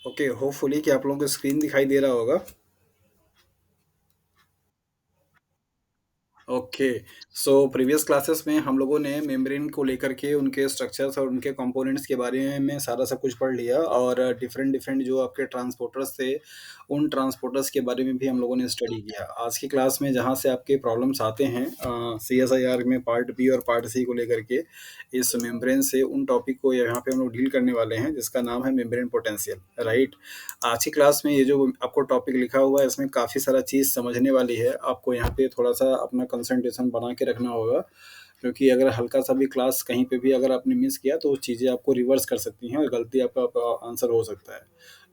Okay, hopefully कि आप लोगों को स्क्रीन दिखाई दे रहा होगा। ओके। सो प्रीवियस क्लासेस में हम लोगों ने मेम्ब्रेन को लेकर के उनके स्ट्रक्चर्स और उनके कंपोनेंट्स के बारे में सारा सब कुछ पढ़ लिया और डिफरेंट डिफरेंट जो आपके ट्रांसपोर्टर्स थे, उन ट्रांसपोर्टर्स के बारे में भी हम लोगों ने स्टडी किया। आज की क्लास में जहाँ से आपके प्रॉब्लम्स आते हैं CSIR में पार्ट बी और पार्ट सी को लेकर के, इस मेम्ब्रेन से उन टॉपिक को यहाँ पे हम लोग डील करने वाले हैं जिसका नाम है मेम्ब्रेन पोटेंशियल, राइट। आज की क्लास में ये जो आपको टॉपिक लिखा हुआ है इसमें काफ़ी सारा चीज़ समझने वाली है। आपको यहाँ पे थोड़ा सा अपना कंसंट्रेशन बना के रखना होगा, क्योंकि अगर हल्का सा भी क्लास कहीं पे भी अगर आपने मिस किया तो वो चीज़ें आपको रिवर्स कर सकती हैं और गलती आपका आंसर हो सकता है।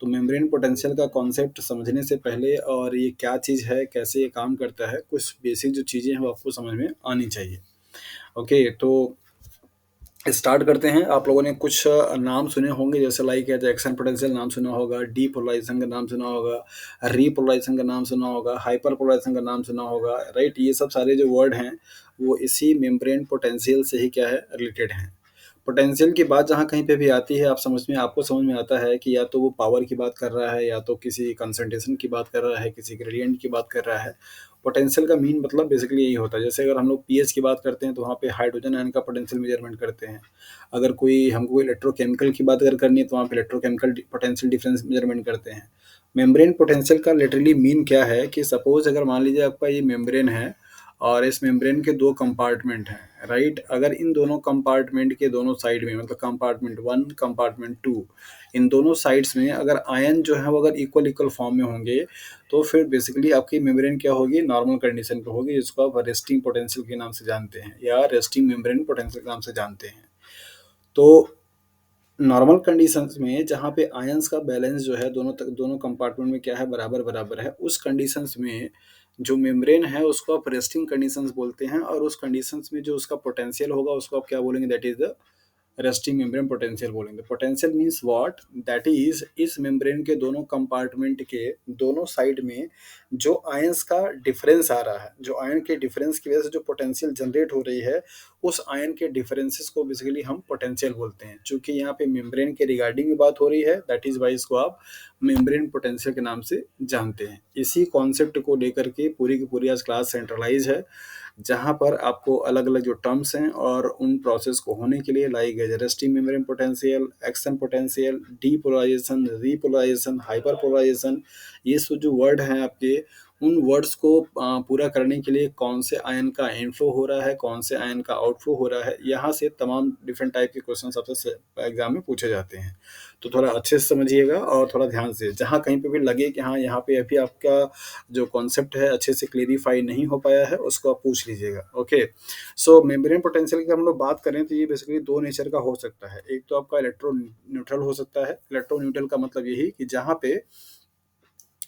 तो मेम्ब्रेन पोटेंशियल का कॉन्सेप्ट समझने से पहले और ये क्या चीज़ है, कैसे ये काम करता है, कुछ बेसिक जो चीज़ें हैं वो आपको समझ में आनी चाहिए। ओके, तो स्टार्ट करते हैं। आप लोगों ने कुछ नाम सुने होंगे, जैसे लाइक जैक्सन पोटेंशियल नाम सुना होगा, डीपोलराइजेशन का नाम सुना होगा, रीपोलराइजेशन का नाम सुना होगा, हाइपर पोलराइजेशन का नाम सुना होगा, राइट। ये सब सारे जो वर्ड हैं वो इसी मेम्ब्रेन पोटेंशियल से ही क्या है, रिलेटेड हैं। पोटेंशियल की बात जहाँ कहीं पे भी आती है, आपको समझ में आता है कि या तो वो पावर की बात कर रहा है, या तो किसी कंसंट्रेशन की बात कर रहा है, किसी ग्रेडियंट की बात कर रहा है। पोटेंशियल का मीन मतलब बेसिकली यही होता है। जैसे अगर हम लोग पीएच की बात करते हैं तो वहाँ पे हाइड्रोजन आयन का पोटेंशियल मेजरमेंट करते हैं। अगर कोई हमको इलेक्ट्रोकेमिकल की बात अगर करनी है तो वहाँ पे इलेक्ट्रोकेमिकल पोटेंशियल डिफरेंस मेजरमेंट करते हैं। मेम्ब्रेन पोटेंशियल का लिटरली मीन क्या है कि सपोज अगर मान लीजिए आपका ये मेम्ब्रेन है और इस मेम्ब्रेन के दो कंपार्टमेंट हैं, राइट। अगर इन दोनों कंपार्टमेंट के दोनों साइड में, मतलब कंपार्टमेंट वन, कंपार्टमेंट टू, इन दोनों साइड्स में अगर आयन जो है वो अगर इक्वल इक्वल फॉर्म में होंगे, तो फिर बेसिकली आपकी मेम्ब्रेन क्या होगी, नॉर्मल कंडीशन पे होगी, जिसको आप रेस्टिंग पोटेंशियल के नाम से जानते हैं या रेस्टिंग मेम्ब्रेन पोटेंशियल के नाम से जानते हैं। तो नॉर्मल कंडीशंस में जहाँ पे आयंस का बैलेंस जो है दोनों कंपार्टमेंट में क्या है, बराबर बराबर है, उस कंडीशंस में जो मेम्ब्रेन है उसको आप रेस्टिंग कंडीशंस बोलते हैं, और उस कंडीशंस में जो उसका पोटेंशियल होगा उसको आप क्या बोलेंगे, that is the resting membrane potential बोलेंगे। Potential means what, that is इस मेम्ब्रेन के दोनों कंपार्टमेंट के दोनों साइड में जो आयंस का डिफरेंस आ रहा है, जो आयन के डिफरेंस की वजह से जो पोटेंशियल जनरेट हो रही है, उस आयन के डिफरेंसेस को बेसिकली हम पोटेंशियल बोलते हैं। चूंकि यहाँ पे मेम्ब्रेन के रिगार्डिंग में बात हो रही है, दैट इज वाई इसको आप मेम्ब्रेन पोटेंशियल के नाम से जानते हैं। इसी कॉन्सेप्ट को लेकर के पूरी की पूरी आज क्लास सेंट्रलाइज है, जहाँ पर आपको अलग अलग जो टर्म्स हैं और उन प्रोसेस को होने के लिए like resting membrane potential, action potential, depolarisation, repolarisation, hyperpolarisation, ये सब जो वर्ड हैं आपके, उन वर्ड्स को पूरा करने के लिए कौन से आयन का इनफ्लो हो रहा है, कौन से आयन का आउटफ्लो हो रहा है, यहाँ से तमाम डिफरेंट टाइप के क्वेश्चन आपसे एग्जाम में पूछे जाते हैं। तो थोड़ा अच्छे से समझिएगा और थोड़ा ध्यान से, जहाँ कहीं पे भी लगे कि हाँ यहाँ पे अभी आपका जो कॉन्सेप्ट है अच्छे से क्लेरिफाई नहीं हो पाया है, उसको आप पूछ लीजिएगा। ओके। सो मेम्ब्रेन पोटेंशियल की हम लोग बात करें तो ये बेसिकली दो नेचर का हो सकता है। एक तो आपका इलेक्ट्रो न्यूट्रल हो सकता है। इलेक्ट्रो न्यूट्रल का मतलब यही कि जहाँ पे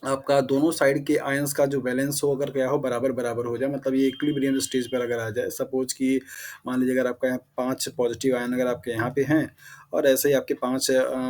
आपका दोनों साइड के आयंस का जो बैलेंस हो, अगर क्या हो, बराबर बराबर हो जाए, मतलब ये इक्विलिब्रियम स्टेज पर अगर आ जाए। सपोज कि मान लीजिए अगर आपका यहाँ 5 पॉजिटिव आयन अगर आपके यहाँ पे हैं, और ऐसे ही आपके 5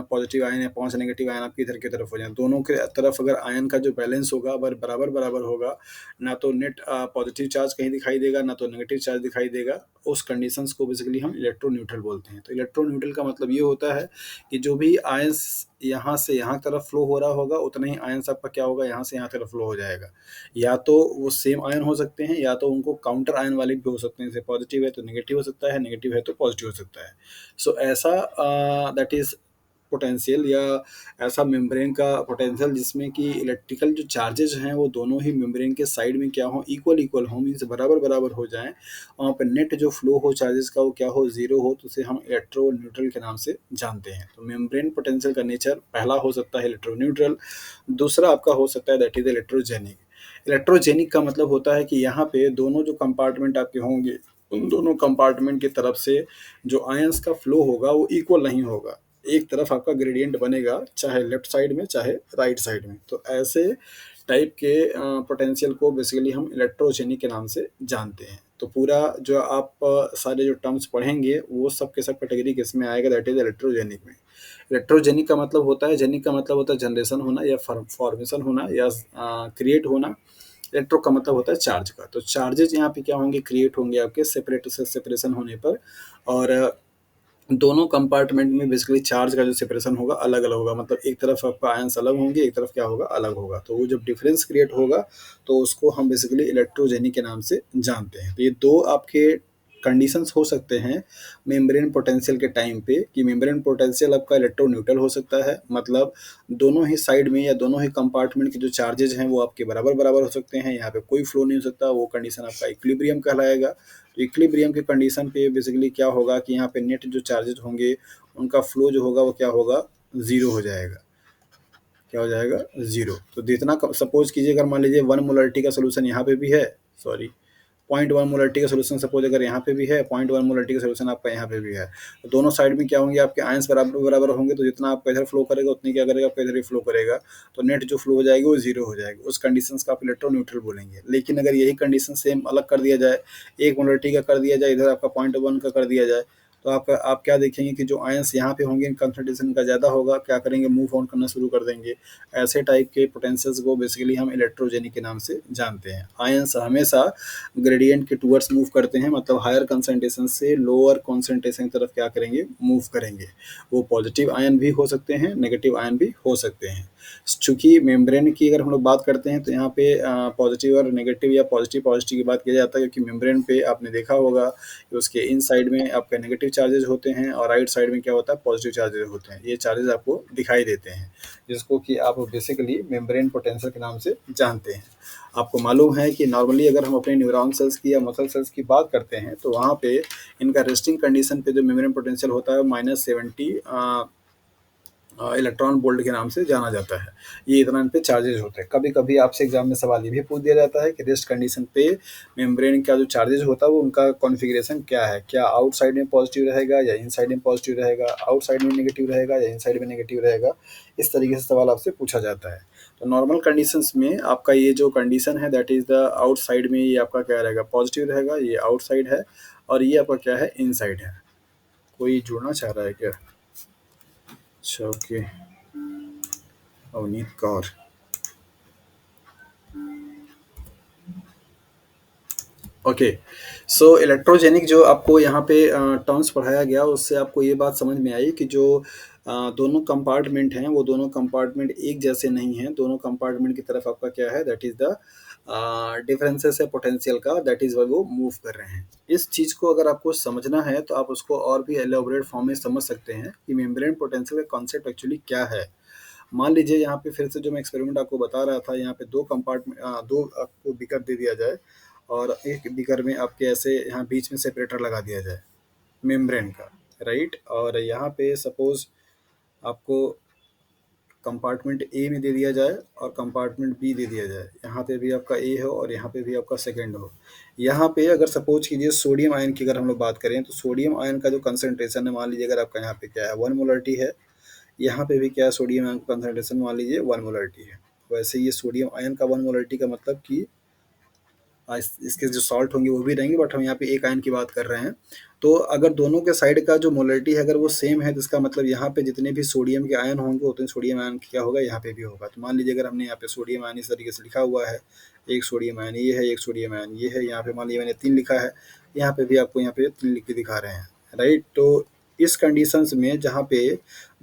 पॉजिटिव आयन या 5 नेगेटिव आयन आपकी इधर की तरफ हो जाए, दोनों के तरफ अगर आयन का जो बैलेंस होगा अगर बराबर बराबर होगा, ना तो नेट पॉजिटिव चार्ज कहीं दिखाई देगा, ना तो नेगेटिव चार्ज दिखाई देगा, उस कंडीशंस को बेसिकली हम इलेक्ट्रो न्यूट्रल बोलते हैं। तो इलेक्ट्रो न्यूट्रल का मतलब ये होता है कि जो भी आयंस यहाँ से यहाँ तरफ फ्लो हो रहा होगा, उतना ही आयंस आपका क्या होगा, यहाँ से यहाँ तरफ फ्लो हो जाएगा। या तो वो सेम आयन हो सकते हैं, या तो उनको काउंटर आयन वाले भी हो सकते हैं। जैसे पॉजिटिव है तो नेगेटिव हो सकता है, नेगेटिव है तो पॉजिटिव हो सकता है। सो ऐसा दैट इज पोटेंशियल, या ऐसा मेम्ब्रेन का पोटेंशियल जिसमें कि इलेक्ट्रिकल जो चार्जेज हैं वो दोनों ही मेम्ब्रेन के साइड में क्या हो, इक्वल इक्वल हो, मीन्स बराबर बराबर हो जाएं। वहाँ पर नेट जो फ्लो हो चार्जेस का वो क्या हो, जीरो हो, तो उसे हम इलेक्ट्रो न्यूट्रल के नाम से जानते हैं। तो मेम्ब्रेन पोटेंशियल का नेचर पहला हो सकता है इलेक्ट्रो न्यूट्रल। दूसरा आपका हो सकता है दैट इज इलेक्ट्रोजेनिक। इलेक्ट्रोजेनिक का मतलब होता है कि यहाँ पे दोनों जो कंपार्टमेंट आपके होंगे, उन दोनों कंपार्टमेंट की तरफ से जो आयंस का फ्लो होगा वो इक्वल नहीं होगा। एक तरफ आपका ग्रेडियंट बनेगा, चाहे लेफ्ट साइड में चाहे राइट साइड में। तो ऐसे टाइप के पोटेंशियल को बेसिकली हम इलेक्ट्रोजेनिक के नाम से जानते हैं। तो पूरा जो आप सारे जो टर्म्स पढ़ेंगे वो सब के सब कैटेगरी किस में आएगा, दैट इज इलेक्ट्रोजेनिक में। इलेक्ट्रोजेनिक का मतलब होता है, जेनिक का मतलब होता है जनरेशन होना या फॉर्मेशन होना या क्रिएट होना। इलेक्ट्रो का मतलब होता है चार्ज का। तो चार्जेज यहाँ पे क्या होंगे, क्रिएट होंगे आपके सेपरेट से सेपरेशन होने पर। और दोनों कंपार्टमेंट में बेसिकली चार्ज का जो सेपरेशन होगा अलग-अलग होगा, मतलब एक तरफ आपका आयन्स अलग होंगे, एक तरफ क्या होगा अलग होगा। तो वो जब डिफरेंस क्रिएट होगा तो उसको हम बेसिकली इलेक्ट्रोजेनिक के नाम से जानते हैं। तो ये 2 आपके कंडीशंस हो सकते हैं मेम्ब्रेन पोटेंशियल के टाइम पे कि मेम्ब्रेन पोटेंशियल आपका इलेक्ट्रोन्यूट्रल हो सकता है, मतलब दोनों ही साइड में या दोनों ही कंपार्टमेंट के जो चार्जेज़ हैं वो आपके बराबर-बराबर हो सकते हैं, यहाँ पे कोई फ्लो नहीं हो सकता, वो कंडीशन आपका इक्विलिब्रियम कहलाएगा। तो इक्विलिब्रियम की कंडीशन पे बेसिकली क्या होगा कि यहाँ पे नेट जो चार्जेज़ होंगे, उनका फ्लो जो होगा वो क्या होगा, ज़ीरो हो जाएगा। क्या हो जाएगा? ज़ीरो। तो जितना क सपोज़ कीजिए अगर मान लीजिए 1 मोलरिटी का सॉल्यूशन यहाँ पे भी है, सॉरी 0.1 मोलरिटी का सॉल्यूशन सपोज़ अगर यहाँ पे भी है, 0.1 मोलरिटी का सॉल्यूशन आपका यहाँ पे भी है। तो दोनों साइड में क्या होंगे आपके आयन्स बराबर-बराबर होंगे, तो जितना आपका इधर फ्लो करेगा उतनी क्या करेगा आपका इधर भी फ्लो करेगा। तो नेट जो फ्लो हो जाएगी वो ज़ीरो हो जाएगी। उस कंडीशंस को आप इलेक्ट्रोन्यूट्रल बोलेंगे। लेकिन अगर यही कंडीशन सेम अलग कर दिया जाए, 1 मोलरिटी का कर दिया जाए, इधर आपका 0.1 का कर दिया जाए, तो आप क्या देखेंगे कि जो आयन्स यहाँ पे होंगे कंसंट्रेशन का ज़्यादा होगा, क्या करेंगे मूव ऑन करना शुरू कर देंगे। ऐसे टाइप के पोटेंशियल्स को बेसिकली हम इलेक्ट्रोजेनिक के नाम से जानते हैं। आयन्स हमेशा ग्रेडिएंट के टुवर्ड्स मूव करते हैं, मतलब हायर कंसंट्रेशन से लोअर कंसंट्रेशन की तरफ क्या करेंगे, मूव करेंगे। वो पॉजिटिव आयन भी हो सकते हैं, नेगेटिव आयन भी हो सकते हैं। चूँकि मेम्ब्रेन की अगर हम लोग बात करते हैं तो यहाँ पे पॉजिटिव और नेगेटिव या पॉजिटिव की बात किया जाता है, क्योंकि मेम्ब्रेन पे आपने देखा होगा कि उसके इन साइड में आपके नेगेटिव चार्जेज़ होते हैं और राइट साइड में क्या होता है, पॉजिटिव चार्जेज़ होते हैं। ये चार्जेज़ आपको दिखाई देते हैं, जिसको कि आप बेसिकली मेम्ब्रेन पोटेंशियल के नाम से जानते हैं। आपको मालूम है कि नॉर्मली अगर हम अपने न्यूरॉन सेल्स की या मसल सेल्स की बात करते हैं तो वहाँ पे इनका रेस्टिंग कंडीशन पे जो मेम्ब्रेन पोटेंशियल होता है -70 इलेक्ट्रॉन वोल्ट के नाम से जाना जाता है। ये इतना इन पे चार्जेज़ होते हैं। कभी-कभी आपसे एग्ज़ाम में सवाल ये भी पूछ दिया जाता है कि रेस्ट कंडीशन पे मेम्ब्रेन का जो चार्जेज़ होता है वो उनका कॉन्फ़िगरेशन क्या है? क्या आउटसाइड में पॉज़िटिव रहेगा या इनसाइड में पॉज़िटिव रहेगा? आउटसाइड में नेगेटिव रहेगा या इनसाइड में नेगेटिव रहेगा? इस तरीके से सवाल आपसे पूछा जाता है। तो नॉर्मल कंडीशंस में आपका ये जो कंडीशन है दैट इज़ द आउटसाइड में ये आपका क्या रहेगा, पॉज़िटिव रहेगा, ये आउटसाइड है और ये आपका क्या है, इनसाइड है। कोई जुड़ना चाह रहा है क्या? अच्छा, ओके। अवनीत कौर। ओके। सो इलेक्ट्रोजेनिक जो आपको यहाँ पे टर्म्स पढ़ाया गया उससे आपको ये बात समझ में आई कि जो दोनों कंपार्टमेंट हैं वो दोनों कंपार्टमेंट एक जैसे नहीं हैं। दोनों कंपार्टमेंट की तरफ आपका क्या है, दैट इज़ द डिफरेंसेस है पोटेंशियल का, दैट इज़ वाई वो मूव कर रहे हैं। इस चीज़ को अगर आपको समझना है तो आप उसको और भी एलैबोरेट फॉर्म में समझ सकते हैं कि मेम्ब्रेन पोटेंशियल का कॉन्सेप्ट एक्चुअली क्या है। मान लीजिए यहाँ पे फिर से जो मैं एक्सपेरिमेंट आपको बता रहा था, यहाँ पे 2 कंपार्टमेंट 2 आपको बीकर दे दिया जाए और एक बीकर में आपके ऐसे यहाँ बीच में सेपरेटर लगा दिया जाए मेम्ब्रेन का, राइट? और यहाँ पे सपोज़ आपको कंपार्टमेंट ए में दे दिया जाए और कंपार्टमेंट बी दे दिया जाए। यहाँ पे भी आपका ए हो और यहाँ पे भी आपका सेकंड हो। यहाँ पे अगर सपोज़ कीजिए सोडियम आयन की अगर हम लोग बात करें तो सोडियम आयन का जो कंसंट्रेशन है, मान लीजिए अगर आपका यहाँ पे क्या है 1 मोलरिटी है, यहाँ पे भी क्या है सोडियम आयन का कंसंट्रेशन मान लीजिए 1 मोलरिटी है। वैसे ये सोडियम आयन का 1 मोलरिटी का मतलब कि इसके जो सॉल्ट होंगे वो भी रहेंगे, बट हम यहाँ पे एक आयन की बात कर रहे हैं। तो अगर दोनों के साइड का जो मोलरिटी है अगर वो सेम है तो इसका मतलब यहाँ पे जितने भी सोडियम के आयन होंगे उतने सोडियम आयन क्या होगा, यहाँ पे भी होगा। तो मान लीजिए अगर हमने यहाँ पे सोडियम आयन इस तरीके से लिखा हुआ है, एक सोडियम आयन ये है, एक सोडियम आयन ये है, यहाँ पे मान लीजिए मैंने 3 लिखा है, यहाँ पे भी आपको यहाँ पे 3 लिख के दिखा रहे हैं, राइट? तो इस कंडीशंस में जहाँ पे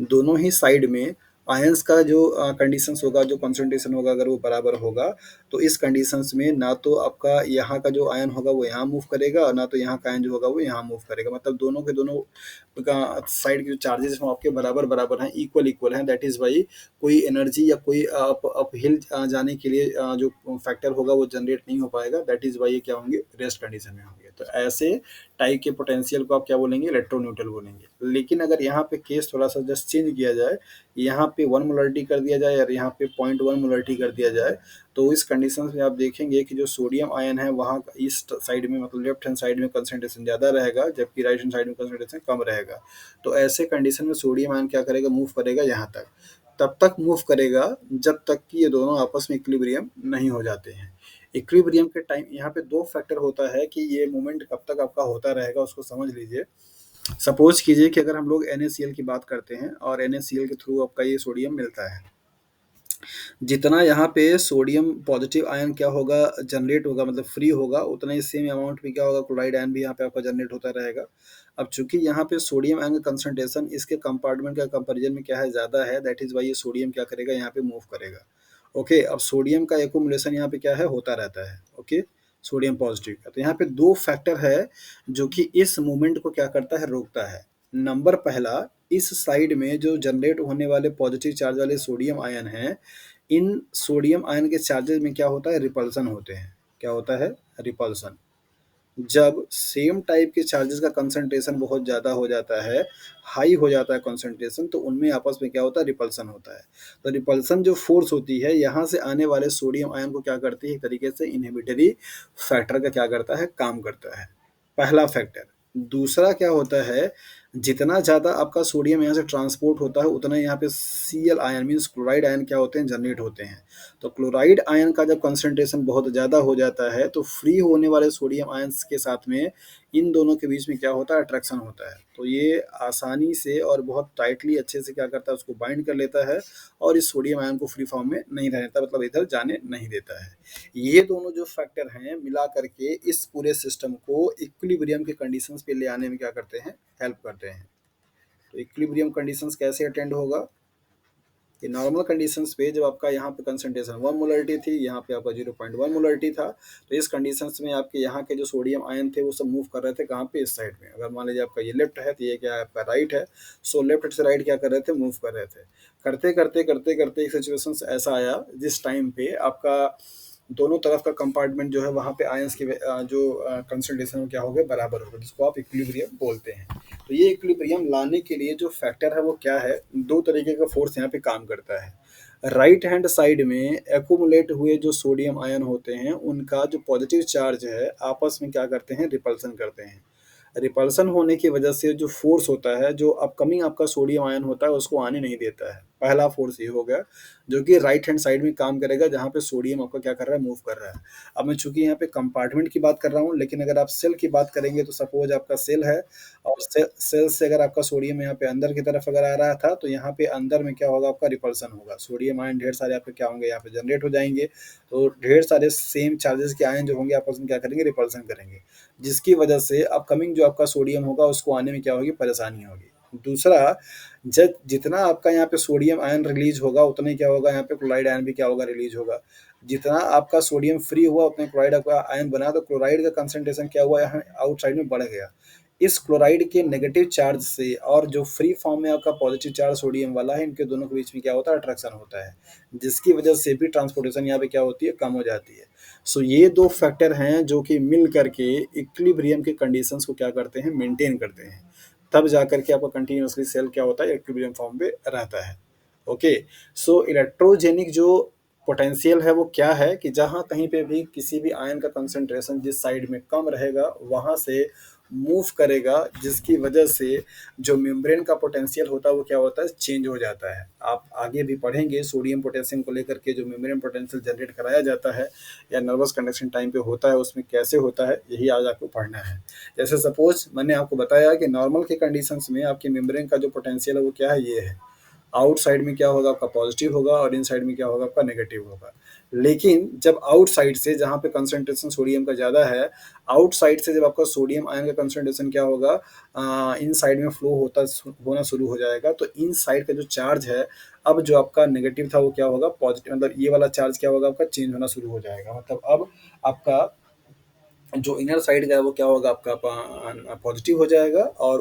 दोनों ही साइड में आयंस का जो कंडीशंस होगा, जो कंसंट्रेशन होगा अगर वो बराबर होगा, तो इस कंडीशंस में ना तो आपका यहाँ का जो आयन होगा वो यहाँ मूव करेगा और ना तो यहाँ का आयन जो होगा वो यहाँ मूव करेगा। मतलब दोनों के दोनों का साइड के जो चार्जेस हैं वो आपके बराबर-बराबर हैं, इक्वल हैं। दैट इज़ व्हाई कोई एनर्जी या कोई अपहिल जाने के लिए जो फैक्टर होगा वो जनरेट नहीं हो पाएगा। दैट इज़ व्हाई ये क्या होंगे, रेस्ट कंडीशन में होंगे। तो ऐसे टाइप के पोटेंशियल को आप क्या बोलेंगे, इलेक्ट्रोन्यूट्रल बोलेंगे। लेकिन अगर यहाँ पे केस थोड़ा-सा जस्ट चेंज किया जाए, यहाँ पे 1 मोलरिटी कर दिया जाए और यहाँ पे 0.1 मोलरिटी कर दिया जाए, तो इस कंडीशंस में आप देखेंगे कि जो सोडियम आयन है वहाँ ईस्ट साइड में मतलब लेफ्ट हैंड साइड में कंसंट्रेशन ज़्यादा रहेगा, जबकि राइट हैंड साइड में कंसंट्रेशन कम रहेगा। तो ऐसे कंडीशन में सोडियम आयन क्या करेगा, मूव करेगा यहाँ तक। तब तक मूव करेगा जब तक कि ये दोनों आपस में इक्विलिब्रियम नहीं हो जाते हैं। इक्विलिब्रियम के टाइम यहाँ पे 2 फैक्टर होता है कि ये मूवमेंट कब तक आपका होता रहेगा, उसको समझ लीजिए। सपोज़ कीजिए कि अगर हम लोग NaCl की बात करते हैं और NaCl के थ्रू आपका ये सोडियम मिलता है। जितना यहाँ पे सोडियम पॉजिटिव आयन क्या होगा जनरेट होगा मतलब फ्री होगा, उतना ही सेम अमाउंट में क्या होगा क्लोराइड आयन भी यहाँ पे आपका जनरेट होता रहेगा। अब चूंकि यहाँ पे सोडियम आयन का कंसंट्रेशन इसके कंपार्टमेंट का कंपेरिजन में क्या है ज़्यादा है, दैट इज वाई ये सोडियम क्या करेगा यहाँ पे मूव करेगा। ओके, अब सोडियम का एकोमुलेशन यहाँ पे क्या है होता रहता है। ओके, सोडियम पॉजिटिव का तो यहाँ पे दो फैक्टर है जो कि इस मूवमेंट को क्या करता है रोकता है। नंबर पहला, इस साइड में जो जनरेट होने वाले पॉजिटिव चार्ज वाले सोडियम आयन हैं, इन सोडियम आयन के चार्जेस में क्या होता है रिपल्सन होते हैं। क्या होता है रिपल्सन। जब सेम टाइप के चार्जेस का कंसंट्रेशन बहुत ज़्यादा हो जाता है, हाई हो जाता है कंसंट्रेशन, तो उनमें आपस में क्या होता है रिपल्सन होता है। तो रिपल्सन जो फोर्स होती है यहाँ से आने वाले सोडियम आयन को क्या करती है एक तरीके से इनहिबिटरी फैक्टर का क्या करता है काम करता है। पहला फैक्टर। दूसरा क्या होता है, जितना ज़्यादा आपका सोडियम यहाँ से ट्रांसपोर्ट होता है उतना यहाँ पे Cl ion means chloride ion क्या होते हैं जनरेट होते हैं। तो क्लोराइड आयन का जब कंसंट्रेशन बहुत ज़्यादा हो जाता है तो फ्री होने वाले सोडियम आयंस के साथ में इन दोनों के बीच में क्या होता है अट्रैक्शन होता है। तो ये आसानी से और बहुत टाइटली अच्छे से क्या करता है उसको बाइंड कर लेता है और इस सोडियम आयन को फ्री फॉर्म में नहीं रहने देता, मतलब इधर जाने नहीं देता है। ये दोनों जो फैक्टर हैं मिला करके इस पूरे सिस्टम को इक्विलिब्रियम के कंडीशंस पे ले आने में क्या करते हैं हेल्प करते हैं। तो इक्विलिब्रियम कंडीशंस कैसे अटेंड होगा कि नॉर्मल कंडीशंस पे जब आपका यहाँ पे कंसंट्रेशन 1 मोलरिटी थी, यहाँ पे आपका 0.1 मोलरिटी था, तो इस कंडीशंस में आपके यहाँ के जो सोडियम आयन थे वो सब मूव कर रहे थे कहाँ पे इस साइड में। अगर मान लीजिए आपका ये लेफ्ट है तो ये क्या है आपका राइट है। सो लेफ्ट से राइट क्या कर रहे थे मूव कर रहे थे। करते करते करते करते एक सिचुएशन ऐसा आया जिस टाइम पे आपका दोनों तरफ का कंपार्टमेंट जो है वहाँ पे आयंस के जो कंसंट्रेशन क्या हो गए बराबर हो गए, जिसको आप इक्विलिब्रियम बोलते हैं। तो ये इक्विलिब्रियम लाने के लिए जो फैक्टर है वो क्या है, दो तरीके का फोर्स यहाँ पे काम करता है। राइट हैंड साइड में एक्यूमुलेट हुए जो सोडियम आयन होते हैं उनका जो पॉजिटिव चार्ज है आपस में क्या करते हैं रिपल्सन करते हैं। रिपल्सन होने की वजह से जो फोर्स होता है जो अपकमिंग आपका सोडियम आयन होता है उसको आने नहीं देता है। पहला फोर्स ये हो गया जो कि राइट हैंड साइड में काम करेगा जहाँ पे सोडियम आपका क्या कर रहा है मूव कर रहा है। अब मैं चूंकि यहाँ पे कंपार्टमेंट की बात कर रहा हूँ, लेकिन अगर आप सेल की बात करेंगे तो सपोज आपका सेल है और सेल से अगर आपका सोडियम यहाँ पे अंदर की तरफ अगर आ रहा था तो यहाँ पे अंदर में क्या होगा आपका रिपल्सन होगा। सोडियम आयन ढेर सारे आपके क्या होंगे यहाँ पे जनरेट हो जाएंगे। तो ढेर सारे सेम चार्जेस के आयन जो होंगे आपस में क्या करेंगे रिपल्सन करेंगे, जिसकी वजह से अपकमिंग जो आपका सोडियम होगा उसको आने में क्या होगी परेशानी होगी। दूसरा, जब जितना आपका यहाँ पे सोडियम आयन रिलीज होगा उतना ही क्या होगा यहाँ पे क्लोराइड आयन भी क्या होगा रिलीज होगा। जितना आपका सोडियम फ्री हुआ उतना क्लोराइड आपका आयन बना, तो क्लोराइड का कंसंट्रेशन क्या हुआ यहाँ आउटसाइड में बढ़ गया। इस क्लोराइड के नेगेटिव चार्ज से और जो फ्री फॉर्म में आपका पॉजिटिव चार्ज सोडियम वाला है इनके दोनों के बीच में क्या होता है अट्रैक्शन होता है, जिसकी वजह से भी ट्रांसपोर्टेशन यहाँ पे क्या होती है कम हो जाती है। सो ये दो फैक्टर हैं जो कि मिल करके इक्विलिब्रियम के कंडीशंस को क्या करते हैं मेंटेन करते हैं। तब जा करके आपका कंटिन्यूअसली सेल क्या होता है इक्विलिब्रियम फॉर्म पे रहता है। ओके, सो इलेक्ट्रोजेनिक जो पोटेंशियल है वो क्या है कि जहाँ कहीं पे भी किसी भी आयन का कंसंट्रेशन जिस साइड में कम रहेगा वहाँ से मूव करेगा, जिसकी वजह से जो मेम्ब्रेन का पोटेंशियल होता है वो क्या होता है चेंज हो जाता है। आप आगे भी पढ़ेंगे सोडियम पोटेशियम को लेकर के जो मेम्ब्रेन पोटेंशियल जनरेट कराया जाता है या नर्वस कंडक्शन टाइम पे होता है उसमें कैसे होता है, यही आज आपको पढ़ना है। जैसे सपोज मैंने आपको बताया कि नॉर्मल के कंडीशंस में आपके मेम्ब्रेन का जो पोटेंशियल है वो क्या है ये है। आउट साइड में क्या होगा आपका पॉजिटिव होगा और इन साइड में क्या होगा आपका नेगेटिव होगा। लेकिन जब आउट साइड से जहाँ पे कंसंट्रेशन सोडियम का ज़्यादा है, आउट साइड से जब आपका सोडियम आयन का कंसंट्रेशन क्या होगा इन साइड में फ्लो होना शुरू हो जाएगा, तो इन साइड का जो चार्ज है अब जो आपका नेगेटिव था वो क्या होगा पॉजिटिव, मतलब ये वाला चार्ज क्या होगा आपका चेंज होना शुरू हो जाएगा। मतलब अब आपका जो इनर साइड का है वो क्या होगा आपका पॉजिटिव हो जाएगा और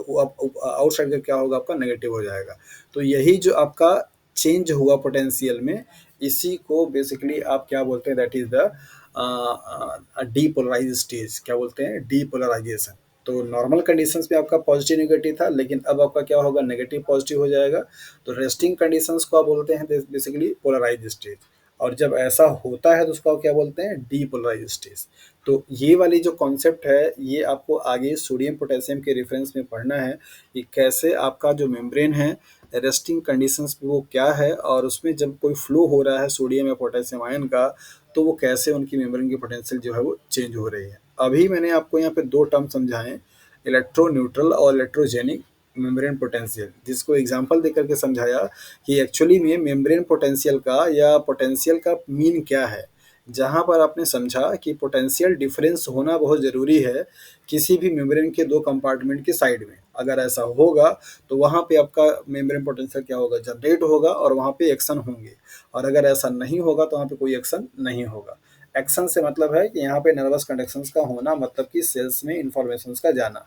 आउट साइड का क्या होगा आपका नेगेटिव हो जाएगा। तो यही जो आपका चेंज हुआ पोटेंशियल में, इसी को बेसिकली आप क्या बोलते हैं that is the depolarise stage, क्या बोलते हैं डीपोलराइजेशन। तो नॉर्मल कंडीशंस में आपका पॉजिटिव नेगेटिव था, लेकिन अब आपका क्या होगा नेगेटिव पॉजिटिव हो जाएगा। तो रेस्टिंग कंडीशंस को आप बोलते हैं बेसिकली पोलराइज स्टेज, और जब ऐसा होता है तो उसको आप क्या बोलते हैं डीपोलराइज स्टेज। तो ये वाली जो कॉन्सेप्ट है ये आपको आगे सोडियम पोटेशियम के रेफरेंस में पढ़ना है कि कैसे आपका जो मेम्ब्रेन है रेस्टिंग कंडीशंस पे वो क्या है, और उसमें जब कोई फ्लो हो रहा है सोडियम या पोटेशियम आयन का तो वो कैसे उनकी मेम्ब्रेन की पोटेंशियल जो है वो चेंज हो रही है। अभी मैंने आपको यहाँ पे दो टर्म समझाएं, इलेक्ट्रो न्यूट्रल और इलेक्ट्रोजेनिक। मेम्ब्रेन पोटेंशियल, जिसको एग्ज़ाम्पल देकर के समझाया कि एक्चुअली में मेम्ब्रेन पोटेंशियल का या पोटेंशियल का मीन क्या है। जहाँ पर आपने समझा कि पोटेंशियल डिफरेंस होना बहुत ज़रूरी है किसी भी मेम्ब्रेन के 2 कंपार्टमेंट के साइड में। अगर ऐसा होगा तो वहाँ पे आपका मेम्ब्रेन पोटेंशियल क्या होगा, जनरेट होगा और वहाँ पे एक्शन होंगे, और अगर ऐसा नहीं होगा तो वहाँ पे कोई एक्शन नहीं होगा। एक्शन से मतलब है कि यहाँ पे नर्वस कंडक्शंस का होना, मतलब कि सेल्स में इन्फॉर्मेशंस का जाना।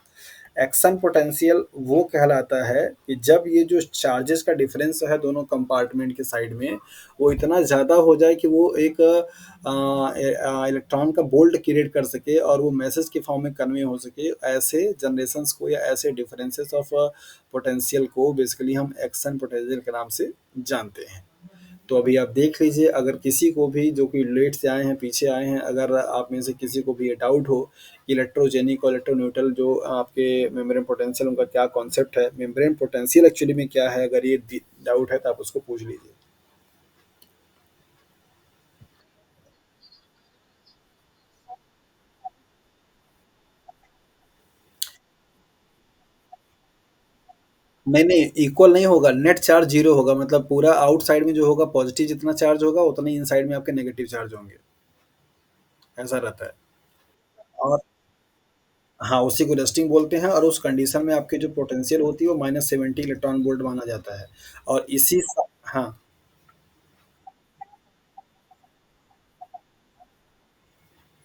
एक्शन पोटेंशियल वो कहलाता है कि जब ये जो चार्जेस का डिफरेंस है दोनों कंपार्टमेंट के साइड में, वो इतना ज़्यादा हो जाए कि वो एक इलेक्ट्रॉन का बोल्ट क्रिएट कर सके और वो मैसेज के फॉर्म में कन्वे हो सके। ऐसे जनरेशंस को या ऐसे डिफरेंसेस ऑफ पोटेंशियल को बेसिकली हम एक्शन पोटेंशियल के नाम से जानते हैं। तो अभी आप देख लीजिए, अगर किसी को भी जो कि लेट से आए हैं, पीछे आए हैं, अगर आप में से किसी को भी ये डाउट हो कि इलेक्ट्रोजेनिक और इलेक्ट्रोन्यूट्रल जो आपके मेम्ब्रेन पोटेंशियल, उनका क्या कॉन्सेप्ट है, मेम्ब्रेन पोटेंशियल एक्चुअली में क्या है, अगर ये डाउट है तो आप उसको पूछ लीजिए। नहीं नहीं, इक्वल नहीं होगा, नेट चार्ज जीरो होगा, मतलब पूरा आउटसाइड में जो होगा पॉजिटिव जितना चार्ज होगा उतना ही इनसाइड में आपके नेगेटिव चार्ज होंगे, ऐसा रहता है। और हाँ, उसी को रस्टिंग बोलते हैं, और उस कंडीशन में आपकी जो पोटेंशियल होती है वो -70 इलेक्ट्रॉन वोल्ट माना जाता है। और इसी स हाँ,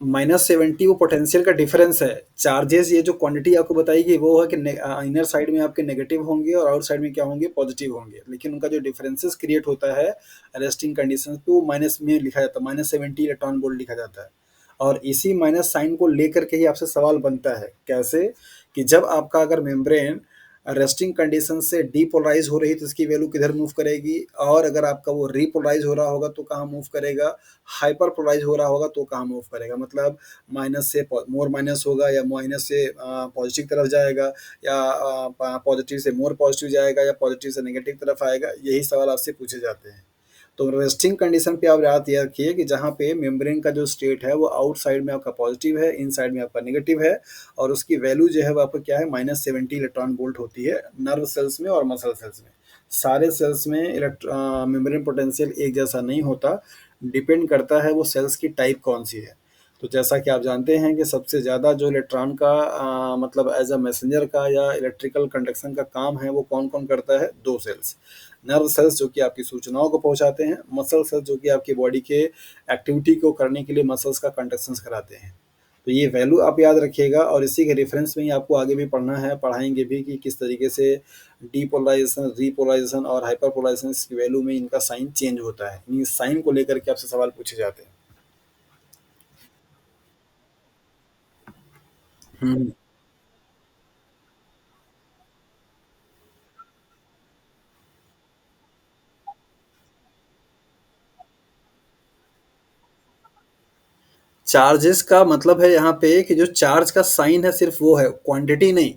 -70 वो पोटेंशियल का डिफरेंस है। चार्जेस ये जो क्वांटिटी आपको बताई गई वो है कि इनर साइड में आपके नेगेटिव होंगे और आउट साइड में क्या होंगे, पॉजिटिव होंगे। लेकिन उनका जो डिफरेंसेस क्रिएट होता है रेस्टिंग कंडीशंस पे, वो माइनस में लिखा जाता है, -70 इलेक्ट्रॉन वोल्ट लिखा जाता है। और इसी माइनस साइन को लेकर के ही आपसे सवाल बनता है, कैसे? कि जब आपका अगर मेम्ब्रेन रेस्टिंग कंडीशन से डीपोलराइज हो रही तो इसकी वैल्यू किधर मूव करेगी, और अगर आपका वो रीपोलराइज हो रहा होगा तो कहाँ मूव करेगा, हाइपर पोलराइज हो रहा होगा तो कहाँ मूव करेगा। मतलब माइनस से मोर माइनस होगा, या माइनस से पॉजिटिव तरफ जाएगा, या पॉजिटिव से मोर पॉजिटिव जाएगा, या पॉजिटिव से नेगेटिव तरफ आएगा, यही सवाल आपसे पूछे जाते हैं। तो रेस्टिंग कंडीशन पे आप याद ये रखिए कि जहाँ पे मेम्ब्रेन का जो स्टेट है वो आउटसाइड में आपका पॉजिटिव है, इनसाइड में आपका नेगेटिव है, और उसकी वैल्यू जो है वो आपका क्या है, -70 इलेक्ट्रॉन वोल्ट होती है नर्व सेल्स में और मसल सेल्स में। सारे सेल्स में मेम्ब्रेन पोटेंशियल एक जैसा नहीं होता, डिपेंड करता है वो सेल्स की टाइप कौन सी है। तो जैसा कि आप जानते हैं कि सबसे ज़्यादा जो इलेक्ट्रॉन का मतलब एज अ मैसेंजर का या इलेक्ट्रिकल कंडक्शन का काम है वो कौन कौन करता है, दो सेल्स। नर्व सेल्स जो कि आपकी सूचनाओं को पहुंचाते हैं, मसल सेल्स जो कि आपकी बॉडी के एक्टिविटी को करने के लिए मसल्स का कंडक्शंस कराते हैं। तो ये वैल्यू आप याद रखिएगा, और इसी के रेफरेंस में ही आपको आगे भी पढ़ना है, पढ़ाएंगे भी कि किस तरीके से डीपोलराइजेशन, रीपोलराइजेशन और हाइपरपोलराइजेशन की वैल्यू में इनका साइन चेंज होता है। इन साइन को लेकर के आपसे सवाल पूछे जाते हैं। हम्म। चार्जेस का मतलब है यहाँ पे कि जो चार्ज का साइन है सिर्फ वो है, क्वांटिटी नहीं।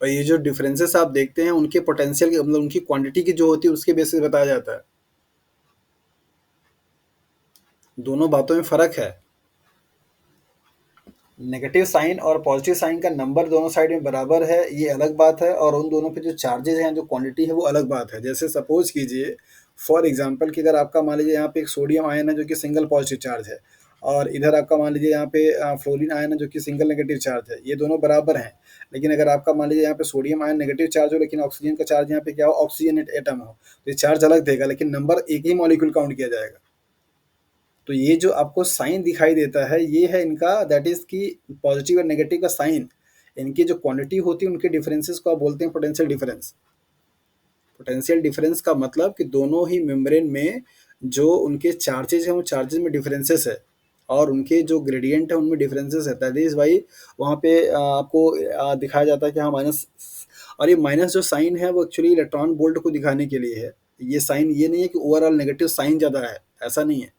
और ये जो डिफरेंसेस आप देखते हैं उनके पोटेंशियल के, मतलब उनकी क्वांटिटी की जो होती है उसके बेसिस बताया जाता है। दोनों बातों में फ़र्क है। नेगेटिव साइन और पॉजिटिव साइन का नंबर दोनों साइड में बराबर है, ये अलग बात है, और उन दोनों पे जो चार्जेस हैं, जो क्वांटिटी है, वो अलग बात है। जैसे सपोज कीजिए फॉर एग्जांपल कि अगर आपका मान लीजिए यहाँ पे एक सोडियम आयन है जो कि सिंगल पॉजिटिव चार्ज है, और इधर आपका मान लीजिए यहाँ पे फ्लोरीन आयन है जो कि सिंगल नेगेटिव चार्ज है, ये दोनों बराबर हैं। लेकिन अगर आपका मान लीजिए यहाँ पे सोडियम आयन नेगेटिव चार्ज हो, लेकिन ऑक्सीजन का चार्ज यहाँ पे क्या हो, ऑक्सीजन एटम हो, तो ये चार्ज अलग देगा, लेकिन नंबर एक ही मॉलिक्यूल काउंट किया जाएगा। तो ये जो आपको साइन दिखाई देता है ये है इनका, दैट इज कि पॉजिटिव और नेगेटिव का साइन, इनकी जो क्वांटिटी होती है उनके डिफरेंसेस को आप बोलते हैं पोटेंशियल डिफरेंस। पोटेंशियल डिफरेंस का मतलब कि दोनों ही मेम्ब्रेन में जो उनके चार्जेज हैं वो चार्जेज में डिफरेंसेस है, और उनके जो ग्रेडियंट है उनमें डिफरेंसेस है, दैट इज वाई वहाँ पे आपको दिखाया जाता है कि हाँ माइनस। और ये माइनस जो साइन है वो एक्चुअली इलेक्ट्रॉन बोल्ट को दिखाने के लिए है। ये साइन ये नहीं है कि ओवरऑल नेगेटिव साइन ज़्यादा है, ऐसा नहीं है।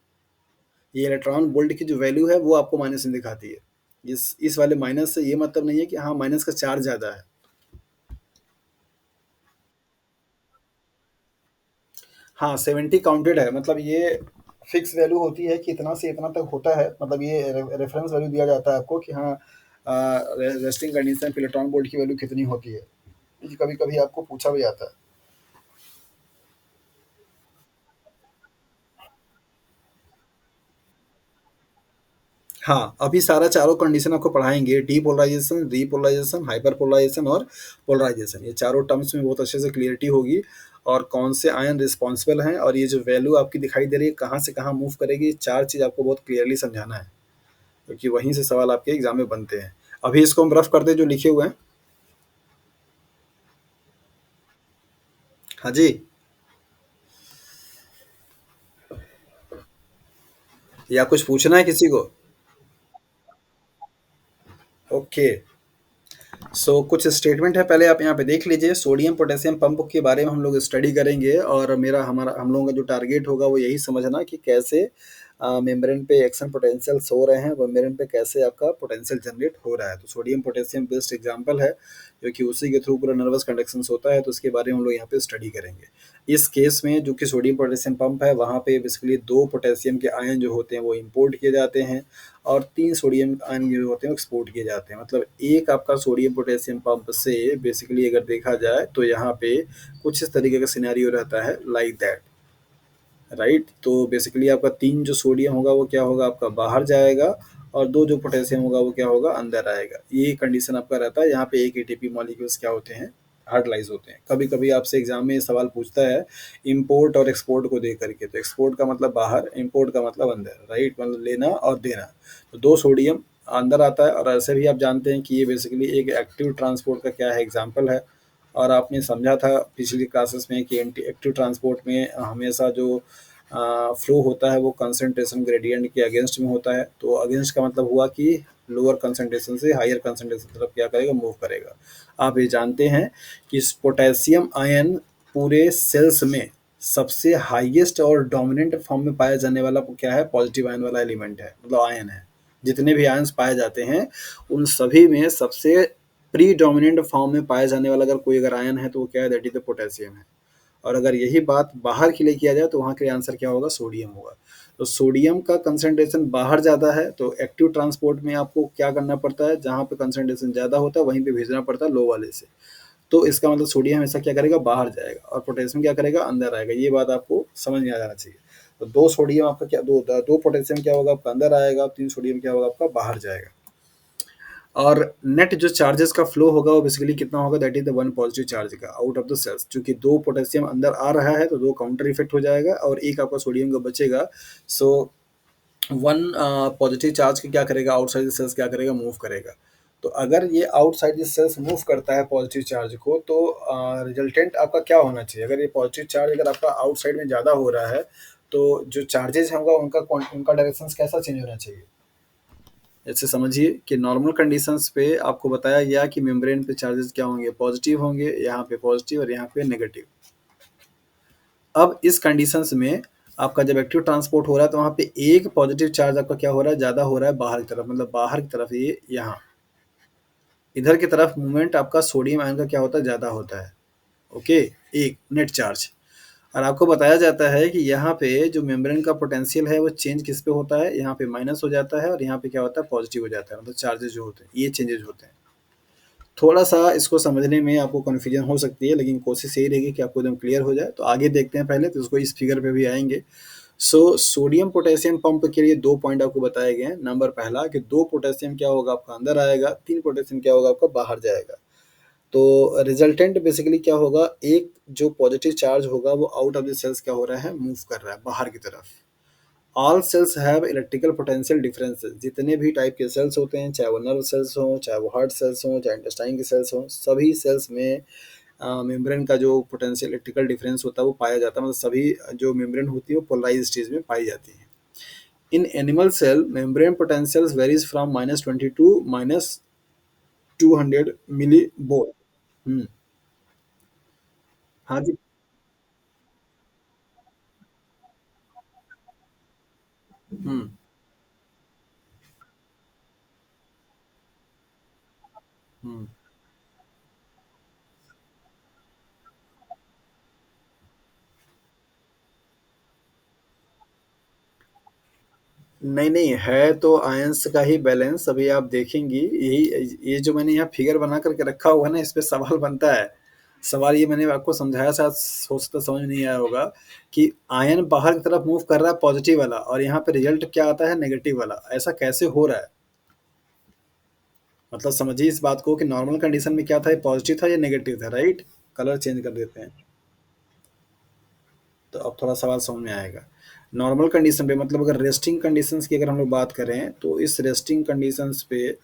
ये इलेक्ट्रॉन वोल्ट की जो वैल्यू है वो आपको माइनस में दिखाती है। इस वाले माइनस से ये मतलब नहीं है कि हाँ माइनस का चार्ज ज़्यादा है। हाँ, 70 काउंटेड है, मतलब ये फिक्स वैल्यू होती है कि इतना से इतना तक होता है, मतलब ये रेफरेंस वैल्यू दिया जाता है आपको कि हाँ रेस्टिंग कंडीशन पे इलेक्ट्रॉन वोल्ट की वैल्यू कितनी होती है। ये कभी-कभी आपको पूछा भी जाता है। हाँ, अभी सारा चारों कंडीशन आपको पढ़ाएँगे, डिपोलराइज़ेशन, रिपोलराइज़ेशन, हाइपरपोलराइज़ेशन और पोलराइज़ेशन। ये चारों टर्म्स में बहुत अच्छे से क्लैरिटी होगी और कौन से आयन रिस्पॉन्सिबल हैं और ये जो वैल्यू आपकी दिखाई दे रही है, कहाँ से कहाँ मूव करेगी, ये 4 चीज़ आपको बहुत क्लियरली समझाना है, क्योंकि वहीं से सवाल आपके एग्ज़ाम में बनते हैं। अभी इसको हम रफ कर दें जो लिखे हुए हैं। हाँ जी, या कुछ पूछना है किसी को? ओके। कुछ स्टेटमेंट है, पहले आप यहाँ पे देख लीजिए। सोडियम पोटेशियम पंप के बारे में हम लोग स्टडी करेंगे और मेरा हमारा हम लोगों का जो टारगेट होगा वो यही समझना कि कैसे मेम्ब्रेन पे एक्शन पोटेंशियल्स हो रहे हैं, मेम्ब्रेन पे कैसे आपका पोटेंशियल जनरेट हो रहा है। तो सोडियम पोटेशियम बेस्ट एग्जांपल है, जो कि उसी के थ्रू पूरा नर्वस कंडक्शन होता है, तो उसके बारे में हम लोग यहाँ पे स्टडी करेंगे। इस केस में जो कि सोडियम पोटेशियम पंप है, वहाँ पे बेसिकली 2 पोटेशियम के आयन जो होते हैं वो इम्पोर्ट किए जाते हैं और 3 सोडियम आयन जो होते हैं वो एक्सपोर्ट किए जाते हैं। मतलब एक आपका सोडियम पोटेशियम पंप से बेसिकली अगर देखा जाए तो यहाँ पे कुछ इस तरीके का सिनेरियो रहता है, लाइक दैट, राइट। तो बेसिकली आपका 3 जो सोडियम होगा वो क्या होगा, आपका बाहर जाएगा और 2 जो पोटेशियम होगा वो क्या होगा, अंदर आएगा। ये कंडीशन आपका रहता है। यहाँ पे एक एटीपी मॉलिक्यूल्स क्या होते हैं, हाइड्रोलाइज होते हैं। कभी कभी आपसे एग्जाम में ये सवाल पूछता है इंपोर्ट और एक्सपोर्ट को देख करके, तो एक्सपोर्ट का मतलब बाहर, इंपोर्ट का मतलब अंदर, राइट, मतलब लेना और देना। तो 2 सोडियम अंदर आता है और ऐसे भी आप जानते हैं कि ये बेसिकली एक एक्टिव ट्रांसपोर्ट का क्या है, एग्जाम्पल है। और आपने समझा था पिछली क्लासेस में कि एंटी एक्टिव ट्रांसपोर्ट में हमेशा जो फ्लो होता है वो कंसंट्रेशन ग्रेडियंट के अगेंस्ट में होता है। तो अगेंस्ट का मतलब हुआ कि लोअर कंसंट्रेशन से हायर कंसंट्रेशन तरफ क्या करेगा, मूव करेगा। आप ये जानते हैं कि इस पोटेशियम आयन पूरे सेल्स में सबसे हाईएस्ट और डोमिनेंट फॉर्म में पाया जाने वाला क्या है, पॉजिटिव आयन वाला एलिमेंट है, मतलब आयन है। जितने भी आयन्स पाए जाते हैं उन सभी में सबसे प्री डोमिनेंट फॉर्म में पाया जाने वाला अगर कोई अगर आयन है तो वो क्या है, दैट इज द पोटेशियम है। और अगर यही बात बाहर के लिए किया जाए तो वहाँ के लिए आंसर क्या होगा, सोडियम होगा। तो सोडियम का कंसंट्रेशन बाहर ज़्यादा है, तो एक्टिव ट्रांसपोर्ट में आपको क्या करना पड़ता है, जहाँ पे कंसंट्रेशन ज़्यादा होता है वहीं पे भेजना पड़ता है लो वाले से। तो इसका मतलब सोडियम हमेशा क्या करेगा, बाहर जाएगा और पोटेशियम क्या करेगा, अंदर आएगा। ये बात आपको समझ में आ जाना चाहिए। तो 2 सोडियम आपका क्या, 2 पोटेशियम क्या होगा आपका, अंदर आएगा, 3 सोडियम क्या होगा आपका, बाहर जाएगा। और नेट जो चार्जेस का फ्लो होगा वो बेसिकली कितना होगा, that is the one positive charge का आउट ऑफ द सेल्स। चूंकि 2 पोटेशियम अंदर आ रहा है तो 2 काउंटर इफेक्ट हो जाएगा और एक आपका सोडियम का बचेगा। सो वन पॉजिटिव चार्ज क्या करेगा, आउटसाइड द सेल्स क्या करेगा, मूव करेगा। तो अगर ये आउटसाइड द सेल्स मूव करता है पॉजिटिव चार्ज को, तो रिजल्टेंट आपका क्या होना चाहिए। अगर ये पॉजिटिव चार्ज अगर आपका आउटसाइड में ज़्यादा हो रहा है तो जो चार्जेस होगा उनका डायरेक्शन कैसा चेंज होना चाहिए। ऐसे समझिए कि नॉर्मल कंडीशंस पे आपको बताया गया कि मेम्ब्रेन पे चार्जेस क्या होंगे, पॉजिटिव होंगे, यहाँ पे पॉजिटिव और यहाँ पे नेगेटिव। अब इस कंडीशंस में आपका जब एक्टिव ट्रांसपोर्ट हो रहा है तो वहाँ पे एक पॉजिटिव चार्ज आपका क्या हो रहा है, ज़्यादा हो रहा है बाहर की तरफ, मतलब बाहर की तरफ, ये यहाँ इधर की तरफ मूवमेंट आपका सोडियम आयन का क्या होता है, ज़्यादा होता है। ओके, एक नेट चार्ज। और आपको बताया जाता है कि यहाँ पे जो मेम्ब्रेन का पोटेंशियल है वो चेंज किस पे होता है, यहाँ पे माइनस हो जाता है और यहाँ पे क्या होता है, पॉजिटिव हो जाता है। मतलब चार्जेस जो होते हैं ये चेंजेस होते हैं। थोड़ा सा इसको समझने में आपको कन्फ्यूजन हो सकती है, लेकिन कोशिश यही रहेगी कि आपको एकदम क्लियर हो जाए। तो आगे देखते हैं, पहले तो इसको इस फिगर पे भी आएंगे। सोडियम पोटेशियम पंप के लिए 2 पॉइंट आपको बताए गए हैं। नंबर पहला कि 2 पोटेशियम क्या होगा आपका, अंदर आएगा, 3 पोटेशियम क्या होगा आपका, बाहर जाएगा। तो रिजल्टेंट बेसिकली क्या होगा, एक जो पॉजिटिव चार्ज होगा वो आउट ऑफ द सेल्स क्या हो रहा है, मूव कर रहा है बाहर की तरफ। All cells have electrical potential differences. जितने भी टाइप के सेल्स होते हैं, चाहे वो नर्व सेल्स हों, चाहे वो हार्ट सेल्स हों, चाहे इंटेस्टाइन के सेल्स हों, सभी सेल्स में मेम्ब्रेन का जो पोटेंशियल इलेक्ट्रिकल डिफरेंस होता है वो पाया जाता है। मतलब सभी जो मेम्ब्रेन होती है वो पोलराइज स्टेज में पाई जाती है। In animal cell membrane potentials varies from -20 to -200 millivolt. हम्म। हाँ जी। हम्म। हम्म। नहीं नहीं, है तो आयंस का ही बैलेंस। अभी आप देखेंगी, यही ये जो मैंने यहाँ फिगर बना करके रखा हुआ है ना, इस पे सवाल बनता है। सवाल ये मैंने आपको समझाया, शायद हो सकता है समझ में नहीं आया होगा कि आयन बाहर की तरफ मूव कर रहा है पॉजिटिव वाला, और यहाँ पे रिजल्ट क्या आता है नेगेटिव वाला। ऐसा कैसे हो रहा है? मतलब समझिए इस बात को कि नॉर्मल कंडीशन में क्या था, ये पॉजिटिव था या नेगेटिव था, राइट? कलर चेंज कर देते हैं तो अब थोड़ा सवाल समझ में आएगा। नॉर्मल कंडीशन पे मतलब अगर रेस्टिंग कंडीशंस की अगर हम लोग बात करें तो इस रेस्टिंग कंडीशंस पे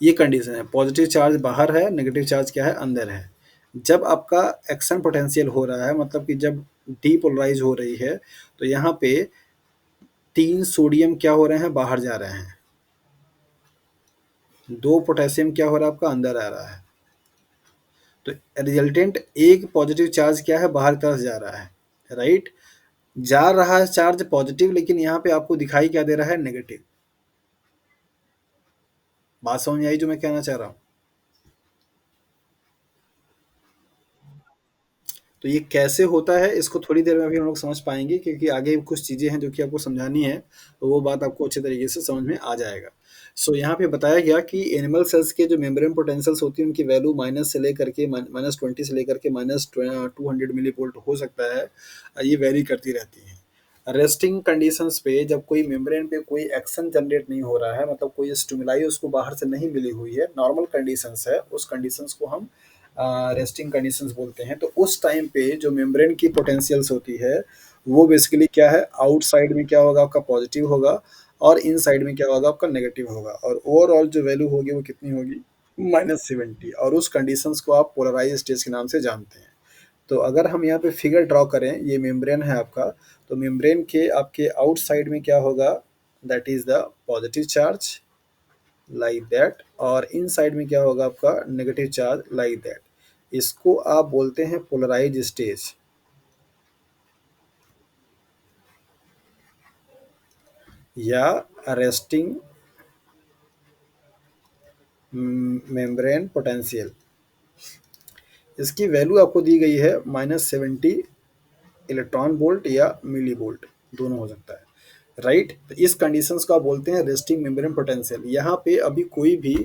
ये कंडीशन है, पॉजिटिव चार्ज बाहर है, नेगेटिव चार्ज क्या है, अंदर है। जब आपका एक्शन पोटेंशियल हो रहा है, मतलब कि जब डीपोलराइज हो रही है, तो यहाँ पे 3 सोडियम क्या हो रहे हैं, बाहर जा रहे हैं। 2 पोटेशियम क्या हो रहा है, आपका अंदर आ रहा है। तो रिजल्टेंट एक पॉजिटिव चार्ज क्या है, बाहर की तरफ जा रहा है, राइट? जा रहा है चार्ज पॉजिटिव, लेकिन यहाँ पे आपको दिखाई क्या दे रहा है, नेगेटिव। बात समझ में आई जो मैं कहना चाह रहा हूँ? तो ये कैसे होता है, इसको थोड़ी देर में अभी हम लोग समझ पाएंगे, क्योंकि आगे कुछ चीज़ें हैं जो कि आपको समझानी है, तो वो बात आपको अच्छे तरीके से समझ में आ जाएगा। सो यहाँ पे बताया गया कि एनिमल सेल्स के जो मेम्ब्रेन पोटेंशियल्स होती है, उनकी वैल्यू माइनस से लेकर के -20 से लेकर के -200 मिली वोल्ट हो सकता है। ये वेरी करती रहती है। रेस्टिंग कंडीशंस पे जब कोई मेम्ब्रेन पे कोई एक्शन जनरेट नहीं हो रहा है, मतलब कोई स्टिमुलाई उसको बाहर से नहीं मिली हुई है, नॉर्मल कंडीशंस है, उस कंडीशंस को हम रेस्टिंग कंडीशंस बोलते हैं। तो उस टाइम पे जो मेम्ब्रेन की पोटेंशियल्स होती है, वो बेसिकली क्या है, आउटसाइड में क्या होगा, आपका पॉजिटिव होगा, और इन साइड में क्या होगा, आपका नेगेटिव होगा, और ओवरऑल जो वैल्यू होगी वो कितनी होगी, -70। और उस कंडीशंस को आप पोलराइज स्टेज के नाम से जानते हैं। तो अगर हम यहाँ पे फिगर ड्रॉ करें, ये मेम्ब्रेन है आपका, तो मेम्ब्रेन के आपके आउटसाइड में क्या होगा, that is the positive charge, like that, और इन साइड में क्या होगा, आपका नेगेटिव चार्ज, लाइक दैट। इसको आप बोलते हैं पोलराइज स्टेज, या रेस्टिंग मेम्ब्रेन पोटेंशियल। इसकी वैल्यू आपको दी गई है -70 इलेक्ट्रॉन वोल्ट या मिली वोल्ट, दोनों हो सकता है, राइट? तो इस कंडीशंस को आप बोलते हैं रेस्टिंग मेम्ब्रेन पोटेंशियल। यहाँ पे अभी कोई भी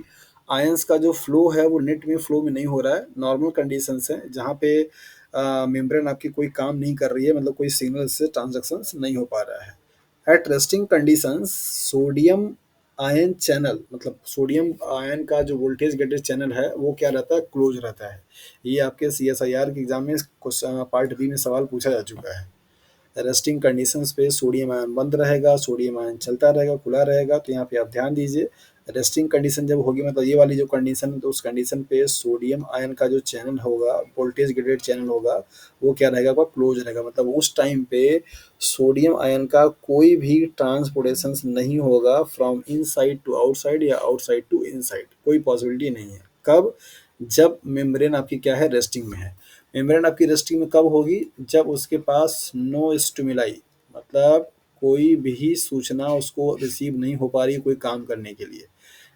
आयंस का जो फ्लो है वो नेट में फ्लो में नहीं हो रहा है, नॉर्मल कंडीशंस है जहाँ पे मेम्ब्रेन आपकी कोई काम नहीं कर रही है, मतलब कोई सिग्नल से ट्रांजैक्शंस नहीं हो पा रहा है। At resting conditions sodium ion channel, मतलब सोडियम आयन का जो वोल्टेज गेटेड चैनल है वो क्या रहता है, क्लोज रहता है। ये आपके CSIR के एग्जाम में पार्ट बी में सवाल पूछा जा चुका है। रेस्टिंग कंडीशंस पे सोडियम आयन बंद रहेगा, सोडियम आयन चलता रहेगा, खुला रहेगा। तो यहाँ पे आप ध्यान दीजिए, रेस्टिंग कंडीशन जब होगी, मतलब ये वाली जो कंडीशन, तो उस कंडीशन पे सोडियम आयन का जो चैनल होगा, वोल्टेज ग्रेडेड चैनल होगा, वो क्या रहेगा, आपका क्लोज रहेगा। मतलब उस टाइम पे सोडियम आयन का कोई भी ट्रांसपोर्टेशन नहीं होगा फ्रॉम इनसाइड टू आउटसाइड या आउटसाइड टू इनसाइड, कोई पॉसिबिलिटी नहीं है। कब? जब मेम्ब्रेन आपकी क्या है, रेस्टिंग में है। मेम्ब्रेन आपकी रेस्टिंग में कब होगी, जब उसके पास नो स्टिमुलाई, मतलब कोई भी सूचना उसको रिसीव नहीं हो पा रही कोई काम करने के लिए।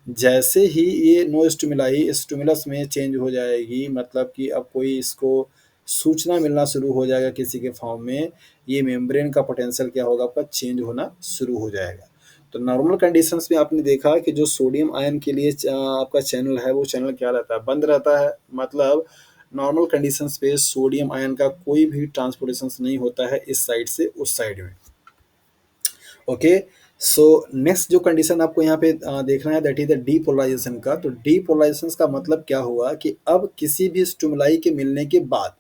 जैसे ही ये नो स्टिमुलाई स्टिमुलस में चेंज हो जाएगी, मतलब कि अब कोई इसको सूचना मिलना शुरू हो जाएगा किसी के फॉर्म में, ये मेम्ब्रेन का पोटेंशियल क्या होगा, आपका चेंज होना शुरू हो जाएगा। तो नॉर्मल कंडीशंस में आपने देखा कि जो सोडियम आयन के लिए आपका चैनल है, वो चैनल क्या रहता है, बंद रहता है। मतलब नॉर्मल कंडीशंस पे सोडियम आयन का कोई भी ट्रांसपोर्टेशन नहीं होता है इस साइड से उस साइड में। ओके। सो नेक्स्ट जो कंडीशन आपको यहाँ पे देखना है, दैट इज द डीपोलराइजेशन का। तो डीपोलराइजेशन का मतलब क्या हुआ कि अब किसी भी स्टिमुलाई के मिलने के बाद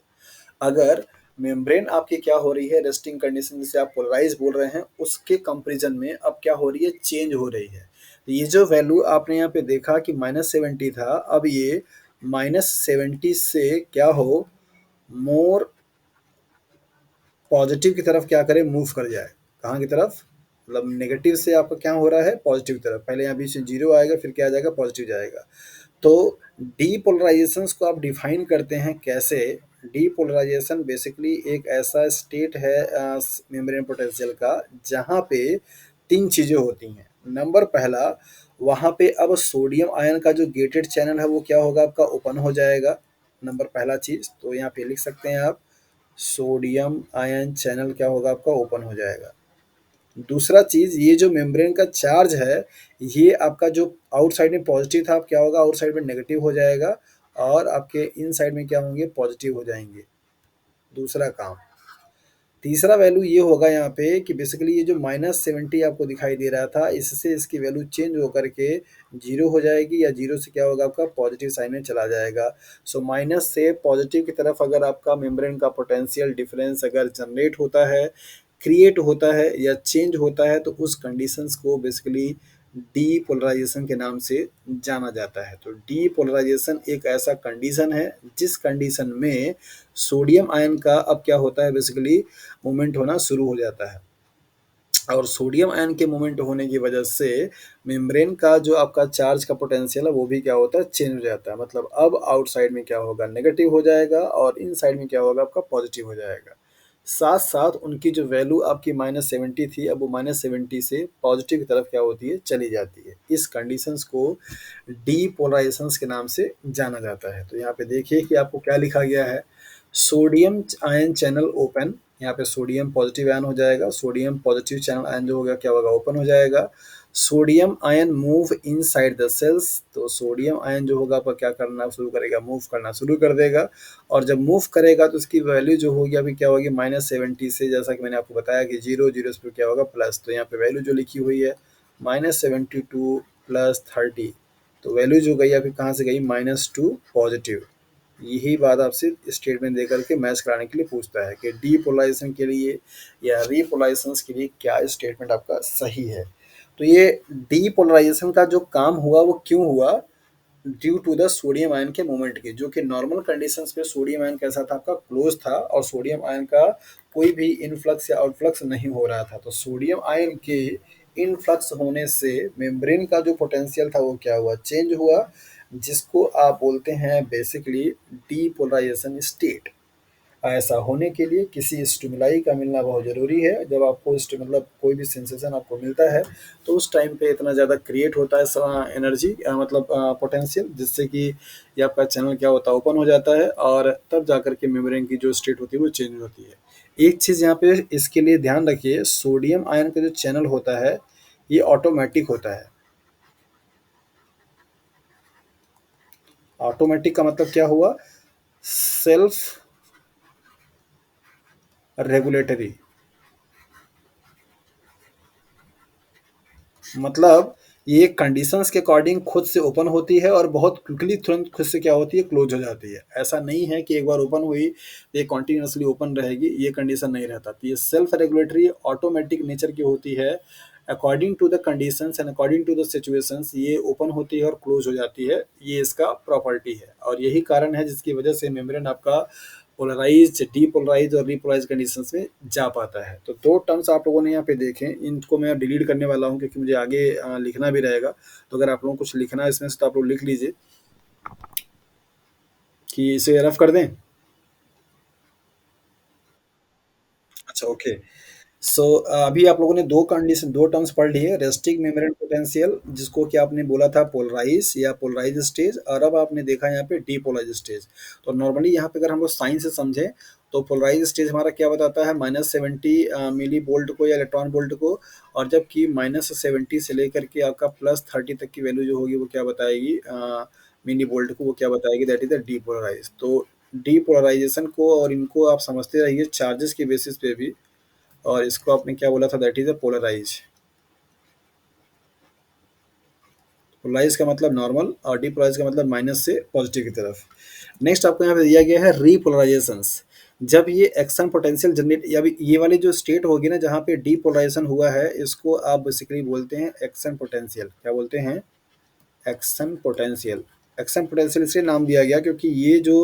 अगर मेम्ब्रेन आपकी क्या हो रही है, रेस्टिंग कंडीशन जिसे आप पोलराइज बोल रहे हैं, उसके कंपेरिजन में अब क्या हो रही है, चेंज हो रही है। तो ये जो वैल्यू आपने यहाँ पे देखा कि -70 था, अब ये -70 से क्या हो, मोर पॉजिटिव की तरफ क्या करे, मूव कर जाए। कहाँ की तरफ, मतलब नेगेटिव से आपका क्या हो रहा है, पॉजिटिव की तरफ। पहले यहाँ बीच में जीरो आएगा, फिर क्या आ जाएगा, पॉजिटिव जाएगा। तो डीपोलराइजेशंस को आप डिफाइन करते हैं कैसे? डीपोलराइजेशन बेसिकली एक ऐसा स्टेट है मेम्ब्रेन पोटेंशियल का, जहाँ पे 3 चीज़ें होती हैं। नंबर पहला, वहाँ पे अब सोडियम आयन का जो गेटेड चैनल है वो क्या होगा, आपका ओपन हो जाएगा। नंबर पहला चीज़, तो यहाँ पे लिख सकते हैं आप, सोडियम आयन चैनल क्या होगा, आपका ओपन हो जाएगा। दूसरा चीज़, ये जो मेम्ब्रेन का चार्ज है, ये आपका जो आउटसाइड में पॉज़िटिव था, अब क्या होगा आउटसाइड में नेगेटिव हो जाएगा और आपके इनसाइड में क्या होंगे पॉज़िटिव हो जाएँगे। दूसरा काम। तीसरा वैल्यू ये होगा यहाँ पे कि बेसिकली ये जो -70 आपको दिखाई दे रहा था, इससे इसकी वैल्यू चेंज होकर के 0 हो जाएगी या 0 से क्या होगा आपका पॉजिटिव साइन में चला जाएगा। सो माइनस से पॉजिटिव की तरफ अगर आपका मेम्ब्रेन का पोटेंशियल डिफरेंस अगर जनरेट होता है, क्रिएट होता है या चेंज होता है, तो उस कंडीशंस को बेसिकली डीपोलराइजेशन के नाम से जाना जाता है। तो डीपोलराइजेशन एक ऐसा कंडीशन है जिस कंडीशन में सोडियम आयन का अब क्या होता है बेसिकली मूवमेंट होना शुरू हो जाता है। और सोडियम आयन के मूवमेंट होने की वजह से मेम्ब्रेन का जो आपका चार्ज का पोटेंशियल है वो भी क्या होता है चेंज हो जाता है। मतलब अब आउटसाइड में क्या होगा नेगेटिव हो जाएगा और इनसाइड में क्या होगा आपका पॉजिटिव हो जाएगा। साथ साथ उनकी जो वैल्यू आपकी -70 थी, अब वो -70 से पॉजिटिव की तरफ क्या होती है चली जाती है। इस कंडीशंस को डीपोलराइजेशंस के नाम से जाना जाता है। तो यहाँ पे देखिए कि आपको क्या लिखा गया है, सोडियम आयन चैनल ओपन, यहाँ पे सोडियम पॉजिटिव आयन हो जाएगा, सोडियम पॉजिटिव चैनल आयन जो होगा क्या होगा ओपन हो जाएगा। Sodium ion move inside the cells, तो सोडियम आयन जो होगा आपका क्या करना शुरू करेगा मूव करना शुरू कर देगा। और जब मूव करेगा तो उसकी वैल्यू जो होगी अभी क्या होगी -70 से, जैसा कि मैंने आपको बताया कि 0 0 से क्या होगा प्लस, तो यहाँ पे वैल्यू जो लिखी हुई है -72 प्लस 30, तो वैल्यू जो गई अभी कहाँ से गई -2 पॉजिटिव। यही बात आपसे स्टेटमेंट देकर के मैच कराने के लिए पूछता है कि डीपोलराइजेशन के लिए या रीपोलराइजेशन के लिए क्या स्टेटमेंट आपका सही है। तो ये डीपोलराइजेशन का जो काम हुआ वो क्यों हुआ, due to the sodium ion के मूवमेंट की, जो कि नॉर्मल कंडीशंस पे सोडियम आयन कैसा था आपका क्लोज था और सोडियम आयन का कोई भी इनफ्लक्स या आउटफ्लक्स नहीं हो रहा था। तो सोडियम आयन के इनफ्लक्स होने से मेम्ब्रेन का जो पोटेंशियल था वो क्या हुआ चेंज हुआ, जिसको आप बोलते हैं बेसिकली डीपोलराइजेशन स्टेट। ऐसा होने के लिए किसी स्टिमुलाई का मिलना बहुत ज़रूरी है। जब आपको मतलब कोई भी सेंसेशन आपको मिलता है तो उस टाइम पे इतना ज़्यादा क्रिएट होता है एनर्जी मतलब पोटेंशियल, जिससे कि ये आपका चैनल क्या होता है ओपन हो जाता है और तब जाकर के मेम्ब्रेन की जो स्टेट होती है वो चेंज होती है। एक चीज़ यहाँ पे इसके लिए ध्यान रखिए, सोडियम आयन का जो चैनल होता है ये ऑटोमेटिक होता है। ऑटोमेटिक का मतलब क्या हुआ, सेल्फ रेगुलेटरी, मतलब ये कंडीशंस के अकॉर्डिंग खुद से ओपन होती है और बहुत क्विकली तुरंत खुद से क्या होती है क्लोज हो जाती है। ऐसा नहीं है कि एक बार ओपन हुई तो ये कंटिन्यूअसली ओपन रहेगी, ये कंडीशन नहीं रहता। तो ये सेल्फ रेगुलेटरी ऑटोमेटिक नेचर की होती है, according to the conditions and according to the situations ये ओपन होती है और क्लोज हो जाती है, ये इसका प्रॉपर्टी है। और यही कारण है जिसकी वजह से मेम्ब्रेन आपका पोलराइज डीपोलराइज और रीपोलराइज कंडीशंस में जा पाता है। तो दो टर्म्स आप लोगों ने यहाँ पे देखे, इनको मैं डिलीट करने वाला हूँ क्योंकि मुझे आगे लिखना भी रहेगा। तो अगर आप लोगों को कुछ लिखना है इसमें से तो आप लोग लिख लीजिए कि इसे रफ कर दें। अच्छा ओके। सो अभी आप लोगों ने दो कंडीशन दो टर्म्स पढ़ लिए, रेस्टिंग मेम्ब्रेन पोटेंशियल जिसको कि आपने बोला था पोलराइज या पोलराइज स्टेज, और अब आपने देखा यहाँ पे डीपोलराइज स्टेज। तो नॉर्मली यहाँ पे अगर हम लोग साइन से समझें तो पोलराइज स्टेज हमारा क्या बताता है -70 मिली वोल्ट को या इलेक्ट्रॉन वोल्ट को, और जबकि -70 से लेकर के आपका +30 तक की वैल्यू जो होगी वो क्या बताएगी मिली वोल्ट को, वो क्या बताएगी दैट इज द डीपोलराइज। तो डीपोलराइजेशन को और इनको आप समझते रहिए चार्जेस के बेसिस पे भी, और इसको आपने क्या बोला था that is a polarise. Polarise का मतलब नॉर्मल और डीपोलराइज का मतलब माइनस से पॉजिटिव की तरफ। नेक्स्ट आपको यहाँ पे दिया गया है रीपोलराइजेशंस। जब ये एक्शन पोटेंशियल जनरेट या ये वाली जो स्टेट होगी ना जहाँ पे डीपोलराइजेशन हुआ है, इसको आप बेसिकली बोलते हैं एक्शन पोटेंशियल। क्या बोलते हैं, एक्शन पोटेंशियल। एक्शन पोटेंशियल इसलिए नाम दिया गया क्योंकि ये जो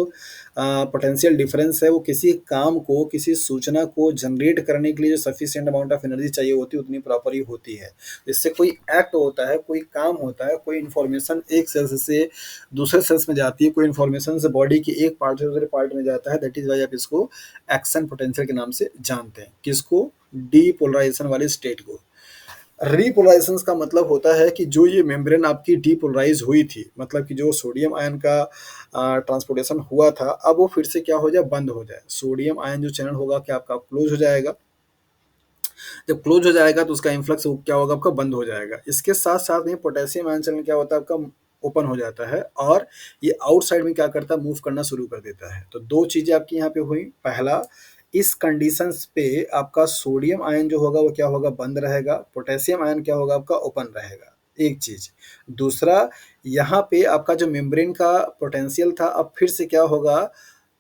पोटेंशियल डिफरेंस है वो किसी काम को किसी सूचना को जनरेट करने के लिए जो सफिशिएंट अमाउंट ऑफ एनर्जी चाहिए होती है उतनी प्रॉपर ही होती है। इससे कोई एक्ट होता है, कोई काम होता है, कोई इन्फॉर्मेशन एक सेल्स से दूसरे सेल्स में जाती है, कोई इन्फॉर्मेशन से बॉडी के एक पार्ट से दूसरे पार्ट में जाता है, दैट इज वाई आप इसको एक्शन पोटेंशियल के नाम से जानते हैं। किसको, डीपोलराइजेशन वाली स्टेट को। रीपोलराइजेशन का मतलब होता है कि जो ये मेम्ब्रेन आपकी डीपोलराइज हुई थी, मतलब कि जो सोडियम आयन का ट्रांसपोर्टेशन हुआ था, अब वो फिर से क्या हो जाए बंद हो जाए। सोडियम आयन जो चैनल होगा क्या आपका क्लोज हो जाएगा। जब क्लोज हो जाएगा तो उसका इन्फ्लक्स वो क्या होगा आपका बंद हो जाएगा। इसके साथ-साथ में पोटेशियम आयन चैनल क्या होता है आपका ओपन हो जाता है और ये आउटसाइड में क्या करता है मूव करना शुरू कर देता है। तो 2 चीज़ें आपकी यहाँ पे हुई। पहला, इस कंडीशंस पे आपका सोडियम आयन जो होगा वो क्या होगा बंद रहेगा, पोटेशियम आयन क्या होगा आपका ओपन रहेगा, एक चीज़। दूसरा, यहाँ पे आपका जो मेम्ब्रेन का पोटेंशियल था अब फिर से क्या होगा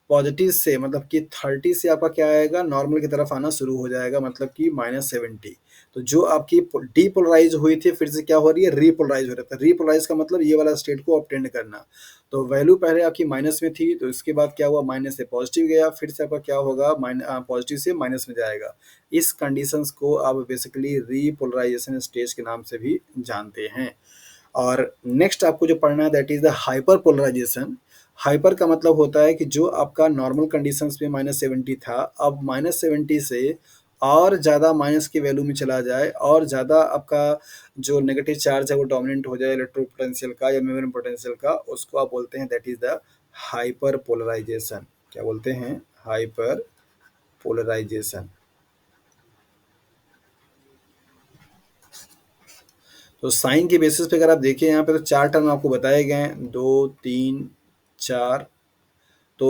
पॉजिटिव से मतलब कि 30 से आपका क्या आएगा नॉर्मल की तरफ आना शुरू हो जाएगा मतलब कि -70। तो जो आपकी डीपोलराइज हुई थी फिर से क्या हो रही है रीपोलराइज हो रहा था। रीपोलराइज का मतलब ये वाला स्टेट को ऑब्टेन करना। तो वैल्यू पहले आपकी माइनस में थी तो इसके बाद क्या हुआ माइनस से पॉजिटिव गया फिर से आपका क्या होगा पॉजिटिव से माइनस में जाएगा। इस कंडीशंस को आप बेसिकली रीपोलराइजेशन स्टेज के नाम से भी जानते हैं। और नेक्स्ट आपको जो पढ़ना है that is the hyperpolarisation. Hyper का मतलब होता है कि जो आपका नॉर्मल कंडीशंस में -70 था अब -70 से और ज़्यादा माइनस की वैल्यू में चला जाए और ज़्यादा आपका जो नेगेटिव चार्ज है वो डोमिनेंट हो जाए इलेक्ट्रो पोटेंशियल का या मेमोरी पोटेंशियल का, उसको आप बोलते हैं that is the hyperpolarisation. क्या बोलते हैं? Hyperpolarisation. तो साइन के बेसिस पे अगर आप देखिए यहाँ पे तो 4 टर्म आपको बताए गए हैं 2, 3, 4। तो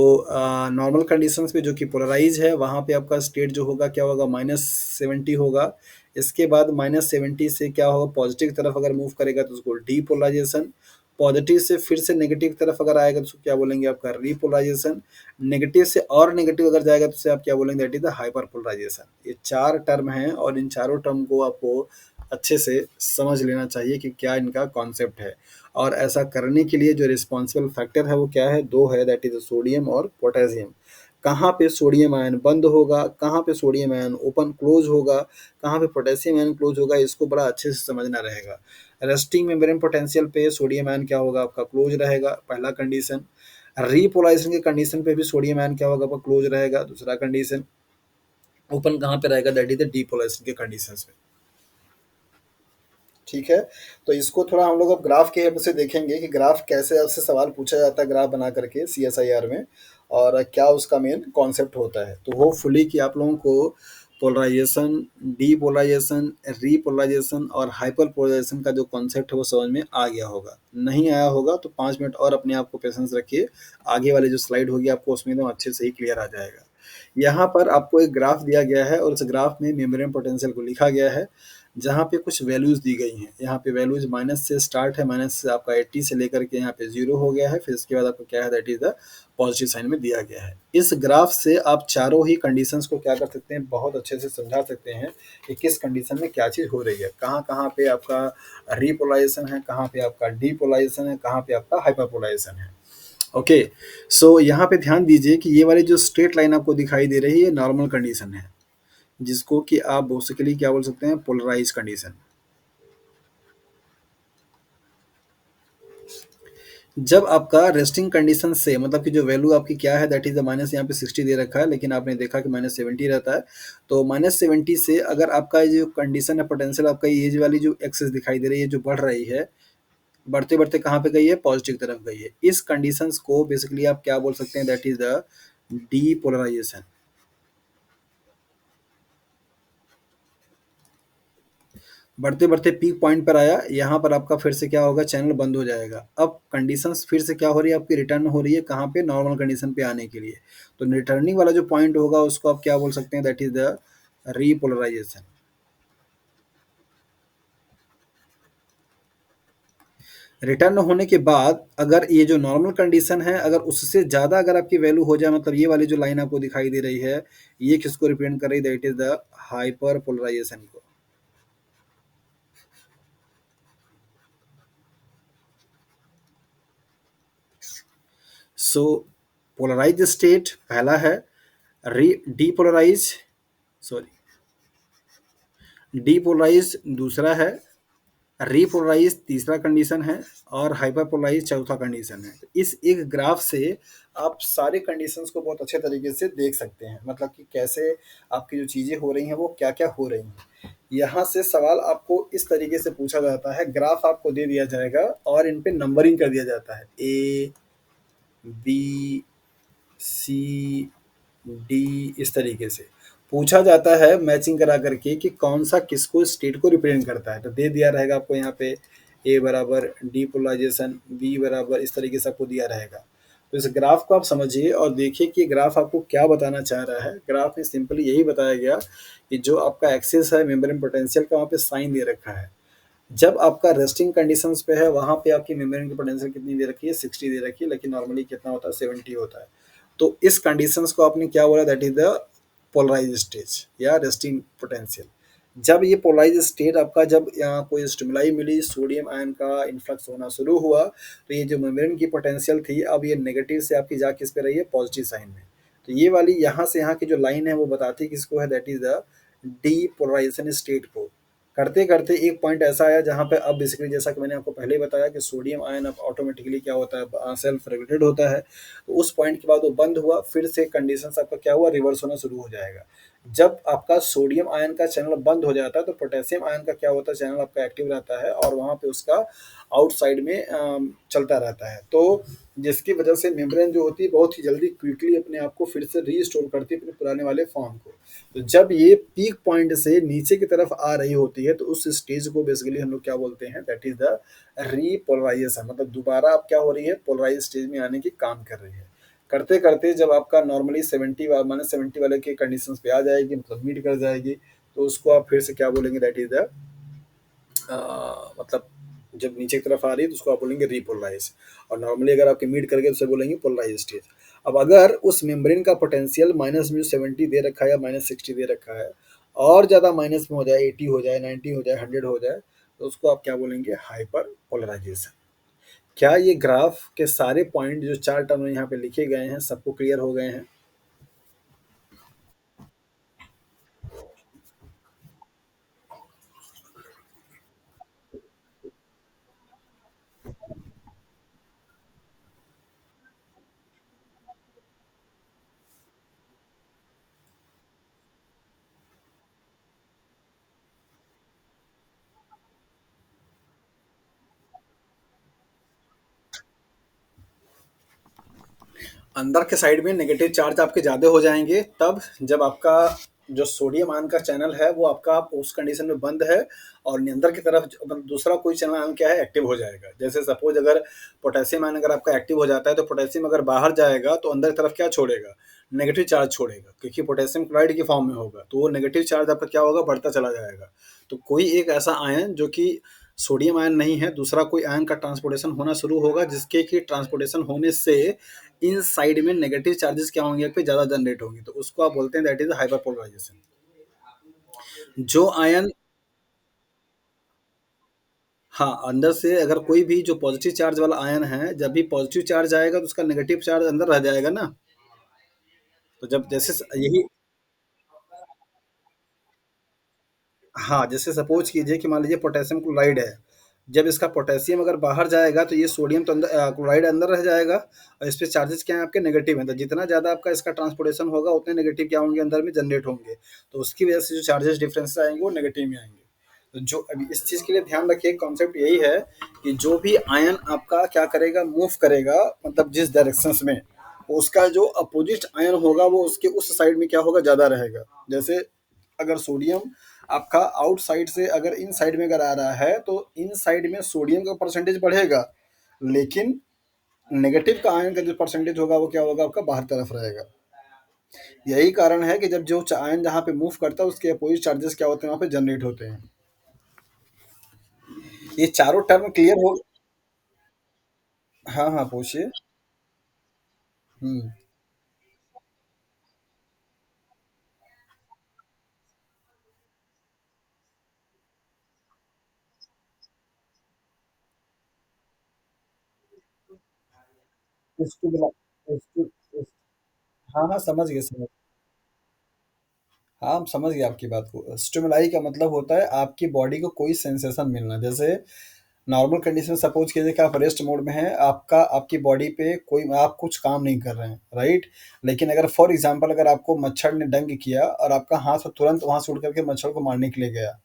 नॉर्मल कंडीशंस पे जो कि पोलराइज है वहाँ पे आपका स्टेट जो होगा क्या होगा -70 होगा। इसके बाद -70 से क्या होगा पॉजिटिव की तरफ अगर मूव करेगा तो उसको डीपोलराइजेशन। पॉजिटिव से फिर से नेगेटिव की तरफ अगर आएगा तो उसको क्या बोलेंगे आपका रीपोलराइजेशन। नेगेटिव से और नेगेटिव अगर जाएगा तो उसे आप क्या बोलेंगे that is the hyperpolarisation. ये 4 टर्म हैं और इन चारों टर्म को आपको अच्छे से समझ लेना चाहिए कि क्या इनका कॉन्सेप्ट है। और ऐसा करने के लिए जो रिस्पॉन्सिबल फैक्टर है वो क्या है? 2 है दैट इज़ सोडियम और पोटेशियम। कहाँ पे सोडियम आयन बंद होगा, कहाँ पे सोडियम आयन ओपन क्लोज़ होगा, कहाँ पे पोटेशियम आयन क्लोज़ होगा इसको बड़ा अच्छे से समझना रहेगा। रेस्टिंग मेम्ब्रेन पोटेंशियल पे सोडियम आयन क्या होगा आपका क्लोज़ रहेगा, पहला कंडीशन। रीपोलराइजेशन के कंडीशन पे भी सोडियम आयन क्या होगा आपका क्लोज़ रहेगा, दूसरा कंडीशन। ओपन कहाँ पे रहेगा दैट इज़ द डीपोलराइजेशन के कंडीशंस में। ठीक है, तो इसको थोड़ा हम लोग अब ग्राफ के हेल्प से देखेंगे कि ग्राफ कैसे आपसे सवाल पूछा जाता है ग्राफ बना करके सीएसआईआर में और क्या उसका मेन कॉन्सेप्ट होता है। तो होपफुली कि आप लोगों को पोलराइजेशन, डीपोलराइजेशन, रीपोलराइजेशन और हाइपर पोलराइजेशन का जो कॉन्सेप्ट है वो समझ में आ गया होगा। नहीं आया होगा तो 5 मिनट और अपने आप को पेशेंस रखिए, आगे वाली जो स्लाइड होगी आपको उसमें एकदम अच्छे से ही क्लियर आ जाएगा। यहाँ पर आपको एक ग्राफ दिया गया है और उस ग्राफ में मेम्ब्रेन पोटेंशियल को लिखा गया है जहाँ पे कुछ वैल्यूज़ दी गई हैं। यहाँ पे वैल्यूज़ माइनस से स्टार्ट है, माइनस से आपका 80 से लेकर के यहाँ पे 0 हो गया है, फिर इसके बाद आपका क्या है that is the positive sign में दिया गया है। इस ग्राफ से आप चारों ही कंडीशंस को क्या कर सकते हैं बहुत अच्छे से समझा सकते हैं कि किस कंडीशन में क्या चीज़ हो रही है, कहाँ-कहाँ पे आपका रीपोलराइजेशन है, कहाँ पे आपका डीपोलराइजेशन है, कहाँ पे आपका हाइपरपोलराइजेशन है। ओके, सो यहाँ पे ध्यान दीजिए कि ये वाली जो स्ट्रेट लाइन आपको दिखाई दे रही है नॉर्मल कंडीशन है, जिसको कि आप बेसिकली क्या बोल सकते हैं पोलराइज कंडीशन। जब आपका रेस्टिंग कंडीशन से मतलब कि जो वैल्यू आपकी क्या है दैट इज द माइनस यहाँ पे 60 दे रखा है लेकिन आपने देखा कि -70 रहता है। तो -70 से अगर आपका जो कंडीशन है पोटेंशियल आपका ये वाली जो एक्सेस दिखाई दे रही है जो बढ़ रही है, बढ़ते बढ़ते कहाँ पे गई है पॉजिटिव तरफ गई है। इस कंडीशंस को बेसिकली आप क्या बोल सकते हैं दैट इज द डीपोलराइजेशन। बढ़ते बढ़ते पीक पॉइंट पर आया, यहाँ पर आपका फिर से क्या होगा चैनल बंद हो जाएगा। अब कंडीशंस फिर से क्या हो रही है आपकी रिटर्न हो रही है कहाँ पे नॉर्मल कंडीशन पे आने के लिए। तो रिटर्निंग वाला जो पॉइंट होगा उसको आप क्या बोल सकते हैं that is the repolarisation. Return होने के बाद अगर ये जो नॉर्मल कंडीशन है अगर उससे ज़्यादा अगर आपकी वैल्यू हो जाए मतलब ये वाली जो लाइन आपको दिखाई दे रही है ये किसको रिप्रेजेंट कर रही है that is the hyperpolarisation को। सो पोलराइज स्टेट पहला है, री डीपोलराइज सॉरी डीपोलराइज दूसरा है, रीपोलराइज तीसरा कंडीशन है और हाइपरपोलराइज चौथा कंडीशन है। इस एक ग्राफ से आप सारे कंडीशंस को बहुत अच्छे तरीके से देख सकते हैं मतलब कि कैसे आपकी जो चीज़ें हो रही हैं वो क्या क्या हो रही हैं। यहाँ से सवाल आपको इस तरीके से पूछा जाता है, ग्राफ आपको दे दिया जाएगा और इन पे नंबरिंग कर दिया जाता है ए बी सी डी इस तरीके से। पूछा जाता है मैचिंग करा करके कि कौन सा किसको स्टेट को रिप्रेजेंट करता है, तो दे दिया रहेगा आपको यहाँ पे ए बराबर डीपोलाइजेशन, बी बराबर इस तरीके से आपको दिया रहेगा। तो इस ग्राफ को आप समझिए और देखिए कि ग्राफ आपको क्या बताना चाह रहा है। ग्राफ में सिंपली यही बताया गया कि जो आपका एक्सिस है मेम्ब्रेन पोटेंशियल का, वहाँ पे साइन दे रखा है। जब आपका रेस्टिंग कंडीशंस पे है वहाँ पे आपकी मेम्ब्रेन की पोटेंशियल कितनी दे रखी है, 60 दे रखी है, लेकिन नॉर्मली कितना होता है, 70 होता है। तो इस कंडीशंस को आपने क्या बोला, that is the polarise stage या रेस्टिंग पोटेंशियल। जब ये पोलराइज स्टेट आपका, जब यहाँ कोई स्टिमुलाई मिली, सोडियम आयन का इन्फ्लक्स होना शुरू हुआ, तो ये जो मेम्ब्रेन की पोटेंशियल थी अब ये नेगेटिव से आपकी जा किस पे रही है, पॉजिटिव साइन में। तो ये वाली यहाँ से यहाँ की जो लाइन है वो बताती है किसको है, that is the depolarisation state को। करते करते एक पॉइंट ऐसा आया जहाँ पे अब बेसिकली जैसा कि मैंने आपको पहले ही बताया कि सोडियम आयन अब ऑटोमेटिकली क्या होता है, सेल्फ रेगुलेटेड होता है। तो उस पॉइंट के बाद वो बंद हुआ, फिर से कंडीशंस आपका क्या हुआ, रिवर्स होना शुरू हो जाएगा। जब आपका सोडियम आयन का चैनल बंद हो जाता है तो पोटेशियम आयन का क्या होता है, चैनल आपका एक्टिव रहता है और वहाँ पे उसका आउटसाइड में चलता रहता है। तो जिसकी वजह से मेम्ब्रेन जो होती है बहुत ही जल्दी क्विकली अपने आप को फिर से रीस्टोर करती है अपने पुराने वाले फॉर्म को। तो जब ये पीक पॉइंट से नीचे की तरफ आ रही होती है तो उस स्टेज को बेसिकली हम लोग क्या बोलते हैं, दैट इज द रीपोलराइजेशन। मतलब दोबारा आप क्या हो रही है, पोलराइज स्टेज में आने की काम कर रही है। करते करते जब आपका नॉर्मली 70 माइनस 70 वाले के कंडीशंस पे आ जाएगी, मतलब मीट कर जाएगी, तो उसको आप फिर से क्या बोलेंगे, दैट इज द मतलब जब नीचे की तरफ आ रही है तो उसको आप बोलेंगे रीपोलराइज। और नॉर्मली अगर आपके मीट करके तो उसे बोलेंगे पोलराइज स्टेज। अब अगर उस मेम्ब्रेन का पोटेंशियल माइनस म्यू 70 दे रखा है या माइनस 60 दे रखा है, और ज़्यादा माइनस में हो जाए, 80 हो जाए, 90 हो जाए, 100 हो जाए, तो उसको आप क्या बोलेंगे, हाइपर पोलराइजेशन। क्या ये ग्राफ के सारे पॉइंट जो चार टर्म यहाँ पे लिखे गए हैं सबको क्लियर हो गए हैं? अंदर के साइड में नेगेटिव चार्ज आपके ज़्यादा हो जाएंगे तब जब आपका जो सोडियम आयन का चैनल है वो आपका उस कंडीशन में बंद है, और अंदर की तरफ मतलब दूसरा कोई चैनल आयन क्या है, एक्टिव हो जाएगा। जैसे सपोज अगर पोटेशियम आयन अगर आपका एक्टिव हो जाता है तो पोटेशियम अगर बाहर जाएगा तो अंदर की तरफ क्या छोड़ेगा, नेगेटिव चार्ज छोड़ेगा, क्योंकि पोटेशियम क्लोराइड की फॉर्म में होगा तो वो नेगेटिव चार्ज आपका क्या होगा, बढ़ता चला जाएगा। तो कोई एक ऐसा आयन जो कि सोडियम आयन नहीं है, दूसरा कोई आयन का ट्रांसपोर्टेशन होना शुरू होगा, जिसके कि ट्रांसपोर्टेशन होने से इन साइड में नेगेटिव चार्जेस क्या होंगे, पे ज़्यादा जनरेट होंगे, तो उसको आप बोलते हैं दैट इज हाइपरपोलराइजेशन। जो आयन, हाँ, अंदर से अगर कोई भी जो पॉजिटिव चार्ज वाला आयन है, जब भी पॉजिटिव चार्ज आएगा तो उसका नेगेटिव चार्ज अंदर रह जाएगा ना। तो जब जैसे यही, हाँ, जैसे सपोज कीजिए कि मान लीजिए पोटेशियम क्लोराइड है, जब इसका पोटेशियम अगर बाहर जाएगा तो ये सोडियम तो अंदर क्लोराइड अंदर रह जाएगा, और इस पे चार्जेस क्या है आपके, नेगेटिव हैं। तो जितना ज़्यादा आपका इसका ट्रांसपोर्टेशन होगा उतने नेगेटिव क्या होंगे, अंदर में जनरेट होंगे। तो उसकी वजह से जो चार्जेस डिफरेंस आएंगे वो नेगेटिव में आएंगे। तो जो अभी इस चीज़ के लिए ध्यान रखिए, कॉन्सेप्ट यही है कि जो भी आयन आपका क्या करेगा, मूव करेगा, मतलब जिस डायरेक्शंस में, उसका जो अपोजिट आयन होगा वो उसके उस साइड में क्या होगा, ज़्यादा रहेगा। जैसे अगर सोडियम आपका आउटसाइड से अगर इन साइड में अगर आ रहा है तो इन साइड में सोडियम का परसेंटेज बढ़ेगा, लेकिन नेगेटिव का आयन का जो परसेंटेज होगा वो क्या होगा, आपका बाहर तरफ रहेगा। यही कारण है कि जब जो आयन जहाँ पे मूव करता है उसके अपोजिट चार्जेस क्या होते हैं, वहाँ पे जनरेट होते हैं। ये चारों टर्म क्लियर हो। हाँ हाँ, पूछिए। हम्म। उसको मिला, उसको हाँ हाँ, समझ गए समझ, हाँ, हम समझ गए आपकी बात को। स्टिमुलाई का मतलब होता है आपकी बॉडी को कोई सेंसेशन मिलना। जैसे नॉर्मल कंडीशन, सपोज कीजिए कि आप रेस्ट मोड में हैं, आपका आपकी बॉडी पे कोई, आप कुछ काम नहीं कर रहे हैं, राइट। लेकिन अगर फॉर एग्जांपल अगर आपको मच्छर ने डंग किया और आपका हाथ तुरंत वहां से उड़ करके मच्छर को मारने के लिए गया,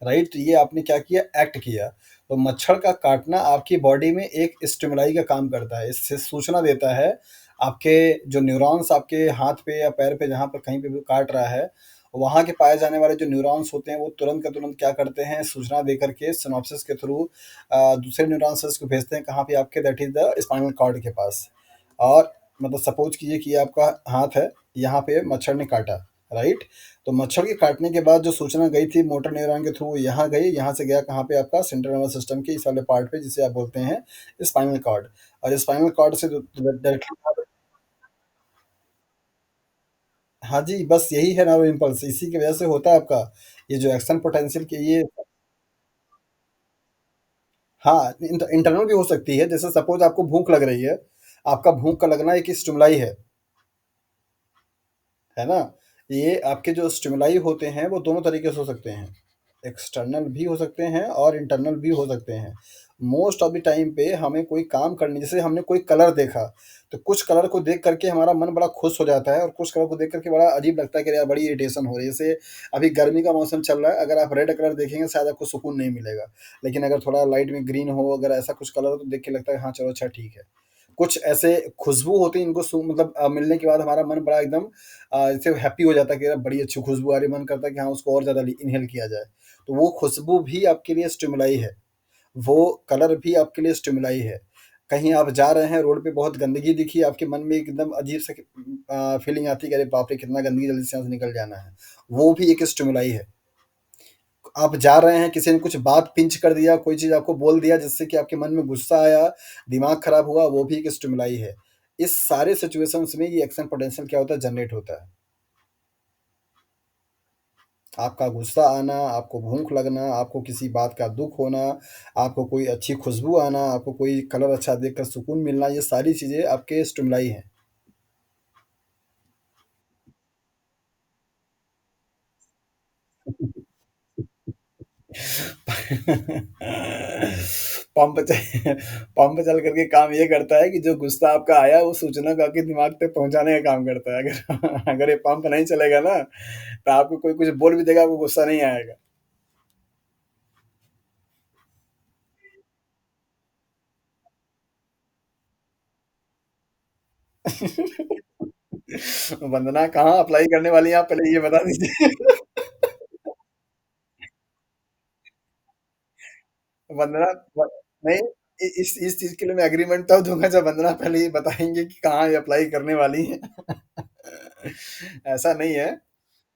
राइट? तो ये आपने क्या किया, एक्ट किया। तो मच्छर का काटना आपकी बॉडी में एक स्टिमुलाई का काम करता है, इससे सूचना देता है, आपके जो न्यूरॉन्स आपके हाथ पे या पैर पे जहाँ पर कहीं पे भी काट रहा है, वहाँ के पाए जाने वाले जो न्यूरॉन्स होते हैं, वो तुरंत का तुरंत क्या करते हैं, सूचना दे करके सिनॉप्सिस के थ्रू दूसरे न्यूरॉन सेल्स को भेजते हैं, कहाँ पे आपके, that is the spinal cord के पास। और मतलब सपोज़ कीजिए कि ये आपका हाथ है, यहाँ पे मच्छर ने काटा, राइट? तो मच्छर के काटने के बाद जो सूचना गई थी मोटर न्यूरॉन के थ्रू, यहाँ गई, यहाँ से गया कहाँ पे, आपका सेंट्रल नर्वस सिस्टम के इस वाले पार्ट पे, जिसे आप बोलते हैं स्पाइनल कॉर्ड। और स्पाइनल कॉर्ड से डायरेक्टली, हाँ जी, बस यही है नर्व इम्पल्स, इसी की वजह से होता है आपका ये जो एक्शन पोटेंशियल की ये। हाँ, इंटरनल भी हो सकती है, जैसे सपोज आपको भूख लग रही है, आपका भूख का लगना एक स्टिमुलाई है ना? ये आपके जो स्टिमुलाई होते हैं वो दोनों तरीके से हो सकते हैं। एक्सटर्नल भी हो सकते हैं और इंटरनल भी हो सकते हैं। मोस्ट ऑफ द टाइम पे हमें कोई काम करने, जैसे हमने कोई कलर देखा, तो कुछ कलर को देख करके हमारा मन बड़ा खुश हो जाता है और कुछ कलर को देख करके बड़ा अजीब लगता है कि यार बड़ी इरिटेशन हो रही है। जैसे अभी गर्मी का मौसम चल रहा है, अगर आप रेड कलर देखेंगे शायद आपको सुकून नहीं मिलेगा। लेकिन अगर थोड़ा लाइट में ग्रीन हो, अगर ऐसा कुछ कलर हो तो देख के लगता है हाँ, चलो अच्छा ठीक है। कुछ ऐसे खुशबू होती है, इनको मतलब मिलने के बाद हमारा मन बड़ा एकदम ऐसे हैप्पी हो जाता है कि यार बड़ी अच्छी खुशबू आ रही है, मन करता है कि हाँ, उसको और ज़्यादा इन्हेल किया जाए। तो वो खुशबू भी आपके लिए स्टिमुलाई है, वो कलर भी आपके लिए स्टिमुलाई है। कहीं आप जा रहे हैं, रोड पे बहुत गंदगी दिखी, आपके मन में एकदम अजीब सा फीलिंग आती है कि अरे बाप रे! कितना गंदगी, जल्दी से यहाँ से निकल जाना है। वो भी एक स्टिमुलाई है। आप जा रहे हैं, किसी ने कुछ बात पिंच कर दिया, कोई चीज़ आपको बोल दिया जिससे कि आपके मन में गुस्सा आया, दिमाग खराब हुआ, वो भी एक स्टिमुलाई है। इस सारे सिचुएशंस में ये एक्शन पोटेंशियल क्या होता है, जनरेट होता है। आपका गुस्सा आना, आपको भूख लगना, आपको किसी बात का दुःख होना, आपको कोई अच्छी खुशबू आना, आपको कोई कलर अच्छा देखकर सुकून मिलना, ये सारी चीज़ें आपके स्टिमुलाई हैं। पंप च पंप चल कर के काम ये करता है कि जो गुस्सा आपका आया, वो सूचना को आपके दिमाग तक पहुँचाने का काम करता है। अगर अगर ये पंप नहीं चलेगा ना, तो आपको कोई कुछ बोल भी देगा, आपको गुस्सा नहीं आएगा। वंदना कहाँ अप्लाई करने वाली हैं आप, पहले ये बता दीजिए? वंदना व नहीं, इस चीज़ के लिए मैं एग्रीमेंट तब दूँगा जब वंदना पहले ये बताएँगी कि कहाँ ये अप्लाई करने वाली हैं। ऐसा नहीं है।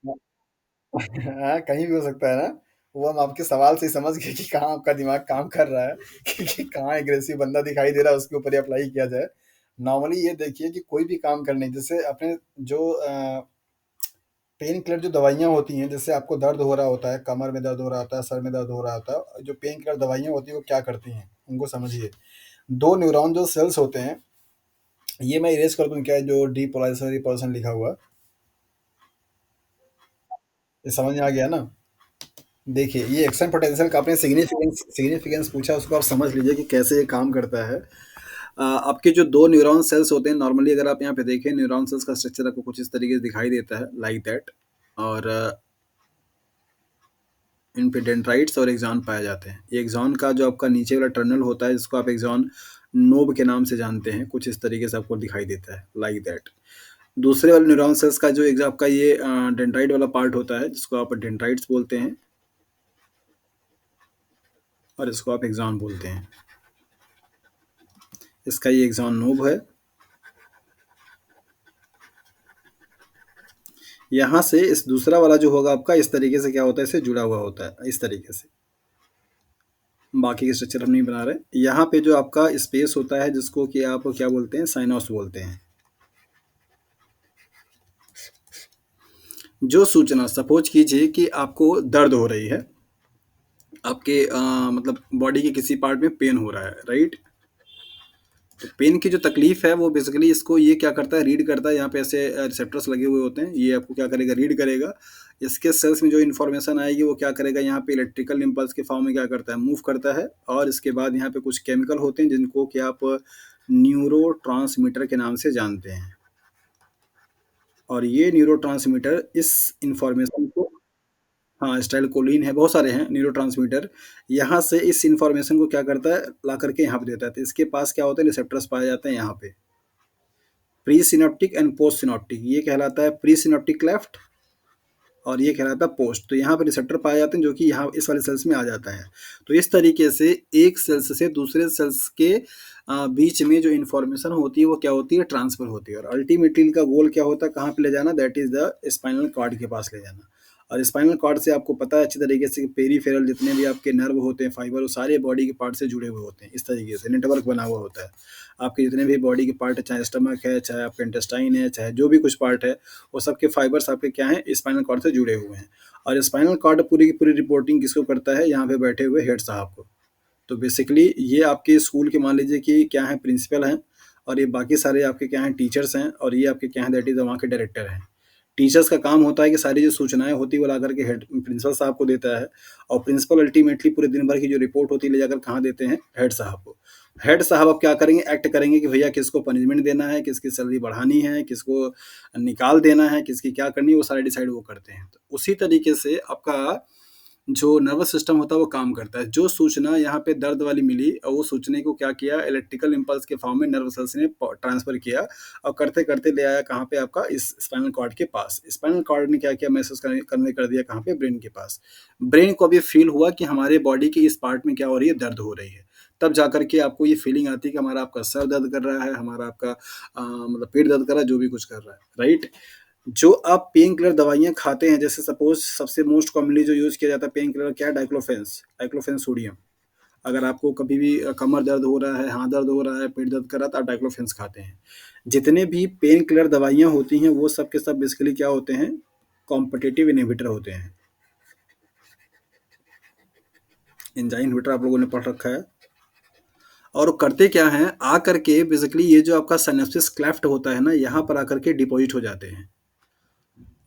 हाँ, कहीं भी हो सकता है ना। वो हम आपके सवाल से ही समझ गए कि कहाँ आपका दिमाग काम कर रहा है, कि कहाँ एग्रेसिव बंदा दिखाई दे रहा है, उसके ऊपर ही अप्लाई किया जाए। नॉर्मली ये देखिए कि कोई भी काम करने, जैसे अपने जो पेन किलर जो दवाइयाँ होती हैं, जैसे आपको दर्द हो रहा होता है, कमर में दर्द हो रहा होता है, सर में दर्द हो रहा होता है, जो पेन किलर दवाइयाँ होती हैं, वो क्या करती हैं, उनको समझिए। 2 न्यूरॉन जो सेल्स होते हैं, ये मैं इरेज़ कर दूँ क्या, जो डीपोलाइज़र रिपल्शन लिखा हुआ? ये समझ में आ गया ना? देखिए, ये एक्शन पोटेंशियल का आपने सिग्निफिकेंस पूछा, उसको आप समझ लीजिए कि कैसे ये काम करता है। आपके जो 2 न्यूरॉन सेल्स होते हैं, नॉर्मली अगर आप यहाँ पे देखें, न्यूरॉन सेल्स का स्ट्रक्चर आपको कुछ इस तरीके से दिखाई देता है, लाइक दैट। और इन पे डेंड्राइट्स और एक्सॉन पाए जाते हैं। ये एक्सॉन का जो आपका नीचे वाला टर्मिनल होता है, जिसको आप एक्सॉन नोब के नाम से जानते हैं, कुछ इस तरीके से आपको दिखाई देता है, लाइक दैट। दूसरे वाले न्यूरॉन सेल्स का जो एक आपका ये डेंड्राइट वाला पार्ट होता है, जिसको आप डेंड्राइट्स बोलते हैं, और इसको आप एक्सॉन बोलते हैं। इसका ये एक्सॉन नोब है। यहाँ से इस दूसरा वाला जो होगा आपका, इस तरीके से क्या होता है, इससे जुड़ा हुआ होता है, इस तरीके से। बाकी के स्ट्रक्चर हम नहीं बना रहे। यहाँ पे जो आपका स्पेस होता है, जिसको कि आप क्या बोलते हैं, साइनॉस बोलते हैं। जो सूचना, सपोज कीजिए कि आपको दर्द हो रही है, आपके मतलब बॉडी के किसी पार्ट में पेन हो रहा है, राइट? तो पेन की जो तकलीफ है, वो बेसिकली इसको ये क्या करता है, रीड करता है। यहाँ पे ऐसे रिसेप्टर्स लगे हुए होते हैं, ये आपको क्या करेगा, रीड करेगा। इसके सेल्स में जो इन्फॉर्मेशन आएगी, वो क्या करेगा, यहाँ पे इलेक्ट्रिकल इम्पल्स के फॉर्म में क्या करता है, मूव करता है। और इसके बाद यहाँ पे कुछ केमिकल होते हैं, जिनको कि आप न्यूरो के नाम से जानते हैं। और ये न्यूरो इस इंफॉर्मेशन को, हाँ, एसिटाइलकोलिन है, बहुत सारे हैं न्यूरोट्रांसमीटर। यहाँ से इस इन्फॉर्मेशन को क्या करता है, ला करके यहाँ पे देता है। तो इसके पास क्या होता है, रिसेप्टर्स पाए जाते हैं यहाँ पे। Pre synaptic and post synaptic, ये कहलाता है प्री सिनेप्टिक क्लेफ्ट और ये कहलाता है पोस्ट। तो यहाँ पे रिसेप्टर पाए जाते हैं जो कि यहाँ इस वाले सेल्स में आ जाता है। तो इस तरीके से एक सेल्स से दूसरे सेल्स के बीच में जो इन्फॉर्मेशन होती है वो क्या होती है, ट्रांसफर होती है। और अल्टीमेटली इनका गोल क्या होता है, कहाँ पे ले जाना, that is the spinal cord के पास ले जाना। और स्पाइनल कॉर्ड से आपको पता है अच्छी तरीके से पेरीफेरल जितने भी आपके नर्व होते हैं, फाइबर, वो सारे बॉडी के पार्ट से जुड़े हुए होते हैं। इस तरीके से नेटवर्क बना हुआ होता है। आपके जितने भी बॉडी के पार्ट है, चाहे स्टमक है, चाहे आपका इंटेस्टाइन है, चाहे जो भी कुछ पार्ट है, वो सबके फाइबर्स आपके क्या हैं, स्पाइनल कॉर्ड से जुड़े हुए हैं। और स्पाइनल कॉर्ड पूरी की पूरी रिपोर्टिंग किसको करता है, यहाँ पे बैठे हुए हेड साहब को। तो बेसिकली ये आपके स्कूल के मान लीजिए कि क्या है, प्रिंसिपल हैं। और ये बाकी सारे आपके क्या हैं, टीचर्स हैं। और ये आपके क्या हैं, दैट इज वहाँ के डायरेक्टर हैं। टीचर्स का काम होता है कि सारी जो सूचनाएं होती है वो ला करके हेड प्रिंसिपल साहब को देता है। और प्रिंसिपल अल्टीमेटली पूरे दिन भर की जो रिपोर्ट होती है ले जाकर कहाँ देते हैं, हेड साहब को। हेड साहब अब क्या करेंगे, एक्ट करेंगे कि भैया किसको पनिशमेंट देना है, किसकी सैलरी बढ़ानी है, किसको निकाल देना है, किसकी क्या करनी है, वो सारे डिसाइड वो करते हैं। तो उसी तरीके से आपका जो नर्वस सिस्टम होता है वो काम करता है। जो सूचना यहाँ पे दर्द वाली मिली और वो सूचना को क्या किया, इलेक्ट्रिकल इम्पल्स के फॉर्म में नर्व सेल्स ने ट्रांसफर किया। और करते करते ले आया कहाँ पे, आपका इस स्पाइनल कॉर्ड के पास। स्पाइनल कॉर्ड ने क्या किया, मैसेज कन्वे कर दिया कहाँ पे, ब्रेन के पास। ब्रेन को अभी फील हुआ कि हमारे बॉडी के इस पार्ट में क्या हो रही है, दर्द हो रही है। तब जाकर के आपको ये फीलिंग आती है कि हमारा आपका सर दर्द कर रहा है, हमारा आपका मतलब पेट दर्द कर रहा है, जो भी कुछ कर रहा है, राइट। जो आप पेन किलर दवाइयाँ खाते हैं, जैसे सपोज़ सबसे मोस्ट कॉमनली जो यूज़ किया जाता है पेन किलर क्या है, डाइक्लोफेंस, डाइक्लोफेन सोडियम। अगर आपको कभी भी कमर दर्द हो रहा है, हाथ दर्द हो रहा है, पेट दर्द कर रहा है, तो आप डाइक्लोफेंस खाते हैं। जितने भी पेन किलर दवाइयाँ होती हैं वो सब के सब बेसिकली क्या होते हैं, कॉम्पिटिटिव इनहिबिटर होते हैं। एंजाइम इनहिबिटर आप लोगों ने पढ़ रखा है। और वो करते क्या हैं, आ करके बेसिकली ये जो आपका सिनेप्सिस क्लेफ्ट होता है ना, यहाँ पर आकर के डिपॉजिट हो जाते हैं।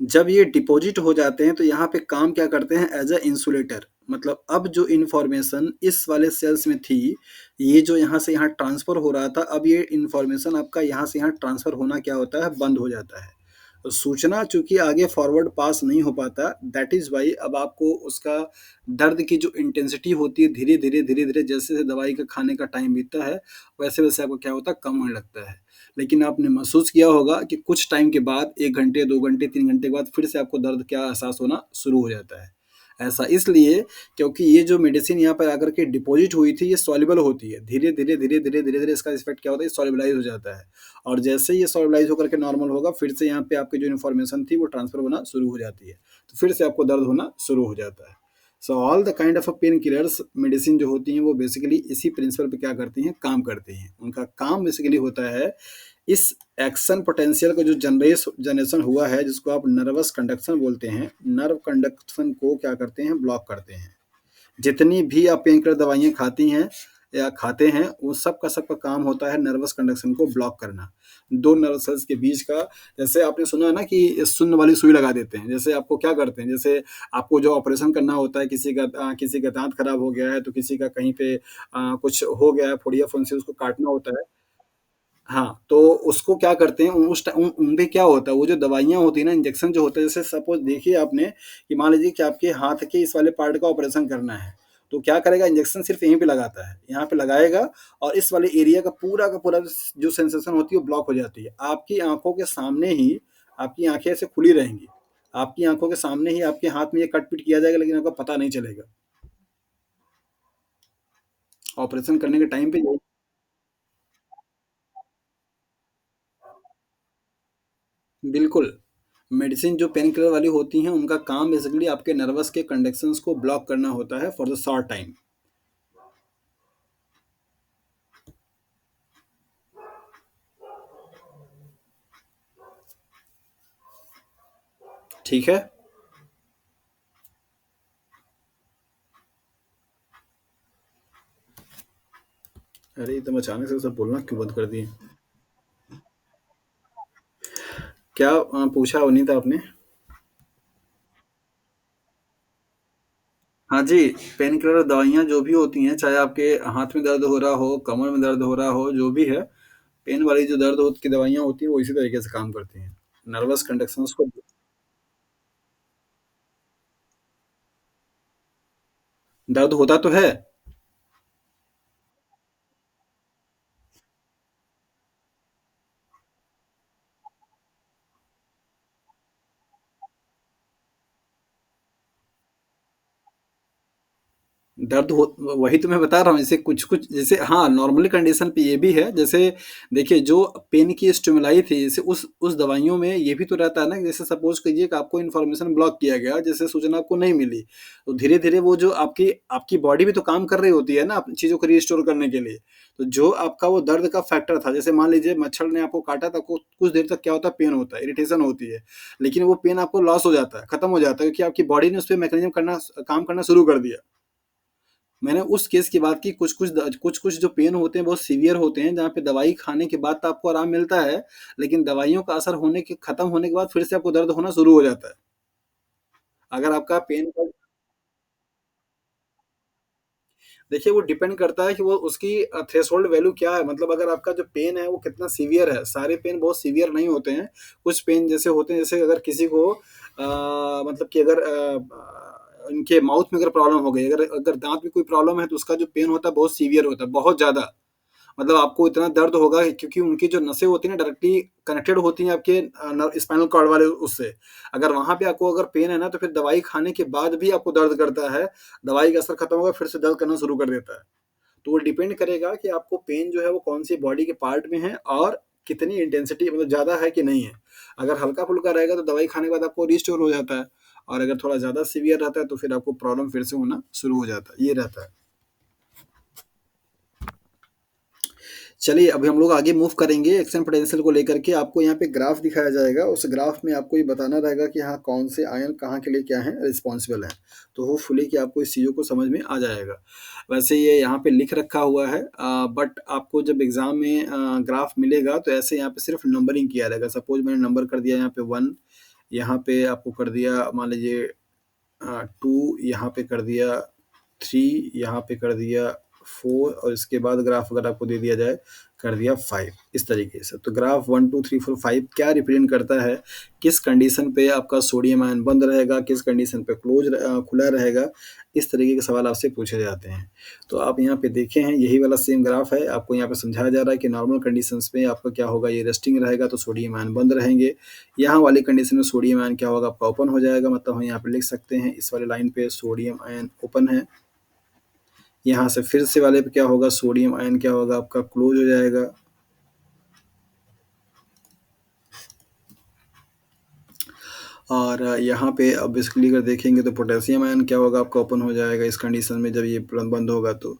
जब ये डिपॉजिट हो जाते हैं तो यहाँ पे काम क्या करते हैं, एज अ इंसुलेटर। मतलब अब जो इन्फॉर्मेशन इस वाले सेल्स में थी, ये जो यहाँ से यहाँ ट्रांसफर हो रहा था, अब ये इन्फॉर्मेशन आपका यहाँ से यहाँ ट्रांसफर होना क्या होता है, बंद हो जाता है। तो सूचना चूंकि आगे फॉरवर्ड पास नहीं हो पाता, दैट इज वाई अब आपको उसका दर्द की जो इंटेंसिटी होती है, धीरे धीरे धीरे धीरे जैसे जैसे दवाई का खाने का टाइम बीतता है, वैसे वैसे आपको क्या होता है, कम होने लगता है। लेकिन आपने महसूस किया होगा कि कुछ टाइम के बाद, 1 घंटे, 2 घंटे, 3 घंटे के बाद फिर से आपको दर्द क्या एहसास होना शुरू हो जाता है। ऐसा इसलिए क्योंकि ये जो मेडिसिन यहाँ पर आकर के डिपॉजिट हुई थी, ये सॉल्युबल होती है। धीरे-धीरे, धीरे-धीरे, धीरे-धीरे इसका इफ़ेक्ट क्या होता है, सॉल्युबलाइज़ हो जाता है। और जैसे ही ये सॉल्युबलाइज़ होकर के नॉर्मल होगा, फिर से यहाँ पे आपकी जो इन्फॉर्मेशन थी वो ट्रांसफर होना शुरू हो जाती है। तो फिर से आपको दर्द होना शुरू हो जाता है। So all the kind of pain killers medicine जो होती हैं वो बेसिकली इसी प्रिंसिपल पे क्या करती हैं, काम करती हैं। उनका काम बेसिकली होता है इस एक्शन पोटेंशियल का जो जनरेशन हुआ है, जिसको आप नर्वस कंडक्शन बोलते हैं, नर्व कंडक्शन को क्या करते हैं, ब्लॉक करते हैं। जितनी भी आप पेन किलर दवाइयाँ खाती हैं या खाते हैं, वो सबका काम होता है नर्वस कंडक्शन को ब्लॉक करना। 2 नर्व सेल्स के बीच का, जैसे आपने सुना है ना कि शून्य वाली सुई लगा देते हैं। जैसे आपको क्या करते हैं, जैसे आपको जो ऑपरेशन करना होता है, किसी का दाँत खराब हो गया है, तो किसी का कहीं पे कुछ हो गया है, फुड़िया-फुंसी, उसको काटना होता है। हाँ, तो उसको क्या करते हैं, उस टाइ उन उनपे क्या होता है, वो जो दवाइयाँ होती हैं ना, इंजेक्शन जो होता है, जैसे सपोज़ देखिए आपने कि मान लीजिए कि आपके हाथ के इस वाले पार्ट का ऑपरेशन करना है, तो क्या करेगा, इंजेक्शन सिर्फ़ यहीं पे लगाता है, यहाँ पे लगाएगा और इस वाले एरिया का पूरा जो सेंसेशन होती है वो ब्लॉक हो जाती है। आपकी आँखों के सामने ही आपकी आँखें ऐसे खुली रहेंगी। आपकी आँखों के सामने ही आपके हाथ में ये कट-पिट किया जाएगा, लेकिन आपको पता नहीं चलेगा। ऑपरेशन करने के टाइम पे यही। बिल्कुल। मेडिसिन जो पेन किलर वाली होती हैं, उनका काम बेसिकली आपके नर्वस के कंडक्शंस को ब्लॉक करना होता है फॉर द शॉर्ट टाइम। ठीक है? अरे एकदम अचानक से सब बोलना क्यों बंद कर दिए? क्या पूछा अवनीत आपने? हाँ जी, पेन किलर दवाइयाँ जो भी होती हैं, चाहे आपके हाथ में दर्द हो रहा हो, कमर में दर्द हो रहा हो, जो भी है, पेन वाली जो दर्द हो की दवाइयाँ होती हैं, वो इसी तरीके से काम करती हैं। नर्वस कंडक्शंस को। दर्द होता तो है? दर्द हो वही तो मैं बता रहा हूँ, जैसे कुछ-कुछ जैसे हाँ, नॉर्मली कंडीशन पे ये भी है, जैसे देखिए जो पेन की स्टिमुलाई थी, जैसे उस दवाइयों में ये भी तो रहता है ना, जैसे सपोज़ कीजिए कि आपको इन्फॉर्मेशन ब्लॉक किया गया, जैसे सूचना आपको नहीं मिली, तो धीरे-धीरे वो जो आपकी आपकी बॉडी भी तो काम कर रही होती है ना, अपनी चीज़ों को रिस्टोर करने के लिए। तो जो आपका वो दर्द का फैक्टर था, जैसे मान लीजिए मच्छर ने आपको काटा तो आपको कुछ देर तक क्या होता है, पेन होता है, इरिटेशन होती है। लेकिन वो पेन आपको लॉस हो जाता है, खत्म हो जाता है, क्योंकि आपकी बॉडी ने उसपे मैकेनिज़्म काम करना शुरू कर दिया। मैंने उस केस की बात की, कुछ-कुछ जो पेन होते हैं बहुत सीवियर होते हैं, जहाँ पे दवाई खाने के बाद तो आपको आराम मिलता है, लेकिन दवाइयों का असर खत्म होने के बाद फिर से आपको दर्द होना शुरू हो जाता है। अगर आपका पेन का देखिए वो डिपेंड करता है कि वो उसकी थ्रेशोल्ड वैल्यू क्या है, मतलब अगर आपका जो पेन है वो कितना सीवियर है। सारे पेन बहुत सीवियर नहीं होते हैं। कुछ पेन जैसे होते हैं, जैसे अगर किसी को मतलब कि अगर इनके माउथ में अगर प्रॉब्लम हो गई, अगर अगर दाँत में कोई प्रॉब्लम है तो उसका जो पेन होता है बहुत सीवियर होता है, बहुत ज़्यादा। मतलब आपको इतना दर्द होगा, क्योंकि उनकी जो नसें होती हैं ना, डायरेक्टली कनेक्टेड होती हैं आपके स्पाइनल कॉर्ड वाले उससे। अगर वहाँ पे आपको अगर पेन है ना, तो फिर दवाई खाने के बाद भी आपको दर्द करता है, दवाई का असर खत्म होगा फिर से दर्द करना शुरू कर देता है। तो वो डिपेंड करेगा कि आपको पेन जो है वो कौन-सी बॉडी के पार्ट में है और कितनी इंटेंसिटी, मतलब ज़्यादा है कि नहीं है। अगर हल्का-फुल्का रहेगा तो दवाई खाने के बाद आपको रिस्टोर हो जाता है, और अगर थोड़ा ज़्यादा सीवियर रहता है तो फिर आपको प्रॉब्लम फिर से होना शुरू हो जाता है। ये रहता है। चलिए, अभी हम लोग आगे मूव करेंगे एक्शन पोटेंशियल को लेकर के। आपको यहाँ पे ग्राफ दिखाया जाएगा, उस ग्राफ में आपको ये बताना रहेगा कि हाँ, कौन से आयन कहाँ के लिए क्या हैं, रिस्पॉन्सिबल हैं। तो होपफुली कि आपको इस चीज़ों को समझ में आ जाएगा। वैसे ये यहाँ पे लिख रखा हुआ है, बट आपको जब एग्ज़ाम में ग्राफ मिलेगा तो ऐसे यहाँ पे सिर्फ नंबरिंग किया रहेगा। सपोज़ मैंने नंबर कर दिया यहाँ पे 1, यहाँ पे आपको कर दिया मान लीजिए 2, यहाँ पे कर दिया 3, यहाँ पे कर दिया 4, और इसके बाद ग्राफ अगर आपको दे दिया जाए, कर दिया 5, इस तरीके से। तो ग्राफ 1, 2, 3, 4, 5 क्या रिप्रेजेंट करता है, किस कंडीशन पे आपका सोडियम आयन बंद रहेगा, किस कंडीशन पे खुला रहेगा, इस तरीके के सवाल आपसे पूछे जाते हैं। तो आप यहाँ पे देखे हैं, यही वाला सेम ग्राफ है, आपको यहाँ पे समझाया जा रहा है कि नॉर्मल कंडीशंस में आपका क्या होगा, ये रेस्टिंग रहेगा तो सोडियम आयन बंद रहेंगे। यहाँ वाली कंडीशन में सोडियम आयन क्या होगा, आपका ओपन हो जाएगा, मतलब हम यहाँ पे लिख सकते हैं इस वाली लाइन पे सोडियम आयन ओपन है। यहाँ से फिर से वाले पे क्या होगा, सोडियम आयन क्या होगा, आपका क्लोज हो जाएगा। और यहाँ पे अब बेसिकली अगर देखेंगे तो पोटेशियम आयन क्या होगा, आपका ओपन हो जाएगा इस कंडीशन में, जब ये बंद होगा तो।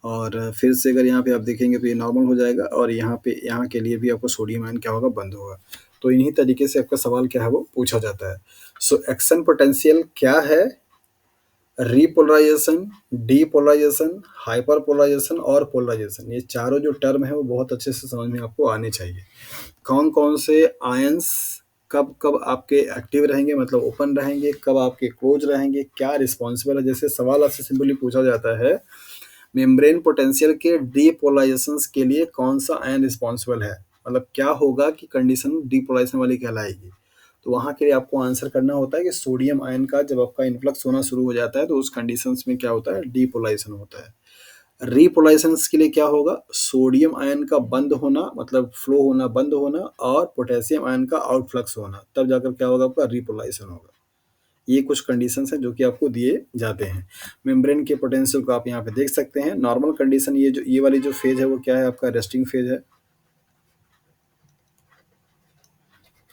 और फिर से अगर यहाँ पे आप देखेंगे तो ये नॉर्मल हो जाएगा, और यहाँ पे यहाँ के लिए भी आपको सोडियम आयन क्या होगा, बंद होगा। तो इन्हीं तरीके से आपका सवाल क्या है वो पूछा जाता है। सो एक्शन पोटेंशियल क्या है, रिपोलराइजेशन, डीपोलराइजेशन, हाइपरपोलराइजेशन और पोलराइजेशन, ये चारों जो टर्म है वो बहुत अच्छे से समझ में आपको आने चाहिए। कौन-कौन से आयंस कब-कब आपके एक्टिव रहेंगे, मतलब ओपन रहेंगे, कब आपके क्लोज रहेंगे, क्या रिस्पॉन्सिबल है। जैसे सवाल आपसे सिंपली पूछा जाता है, मेम्ब्रेन पोटेंशियल के डीपोलराइजेशंस के लिए कौन सा आयन रिस्पॉन्सिबल है, मतलब क्या होगा कि कंडीशन डीपोलराइजेशन वाली कहलाएगी। तो वहाँ के लिए आपको आंसर करना होता है कि सोडियम आयन का जब आपका इन्फ्लक्स होना शुरू हो जाता है तो उस कंडीशंस में क्या होता है, डीपोलराइजेशन होता है। रिपोलाइसेंस के लिए क्या होगा, सोडियम आयन का बंद होना, मतलब फ्लो होना बंद होना, और पोटेशियम आयन का आउटफ्लक्स होना, तब जाकर क्या होगा, आपका रिपोलाइजेशन होगा। ये कुछ कंडीशंस हैं जो कि आपको दिए जाते हैं। मेम्ब्रेन के पोटेंशियल को आप यहाँ पे देख सकते हैं। नॉर्मल कंडीशन, ये वाली जो फेज है वो क्या है, आपका रेस्टिंग फेज है।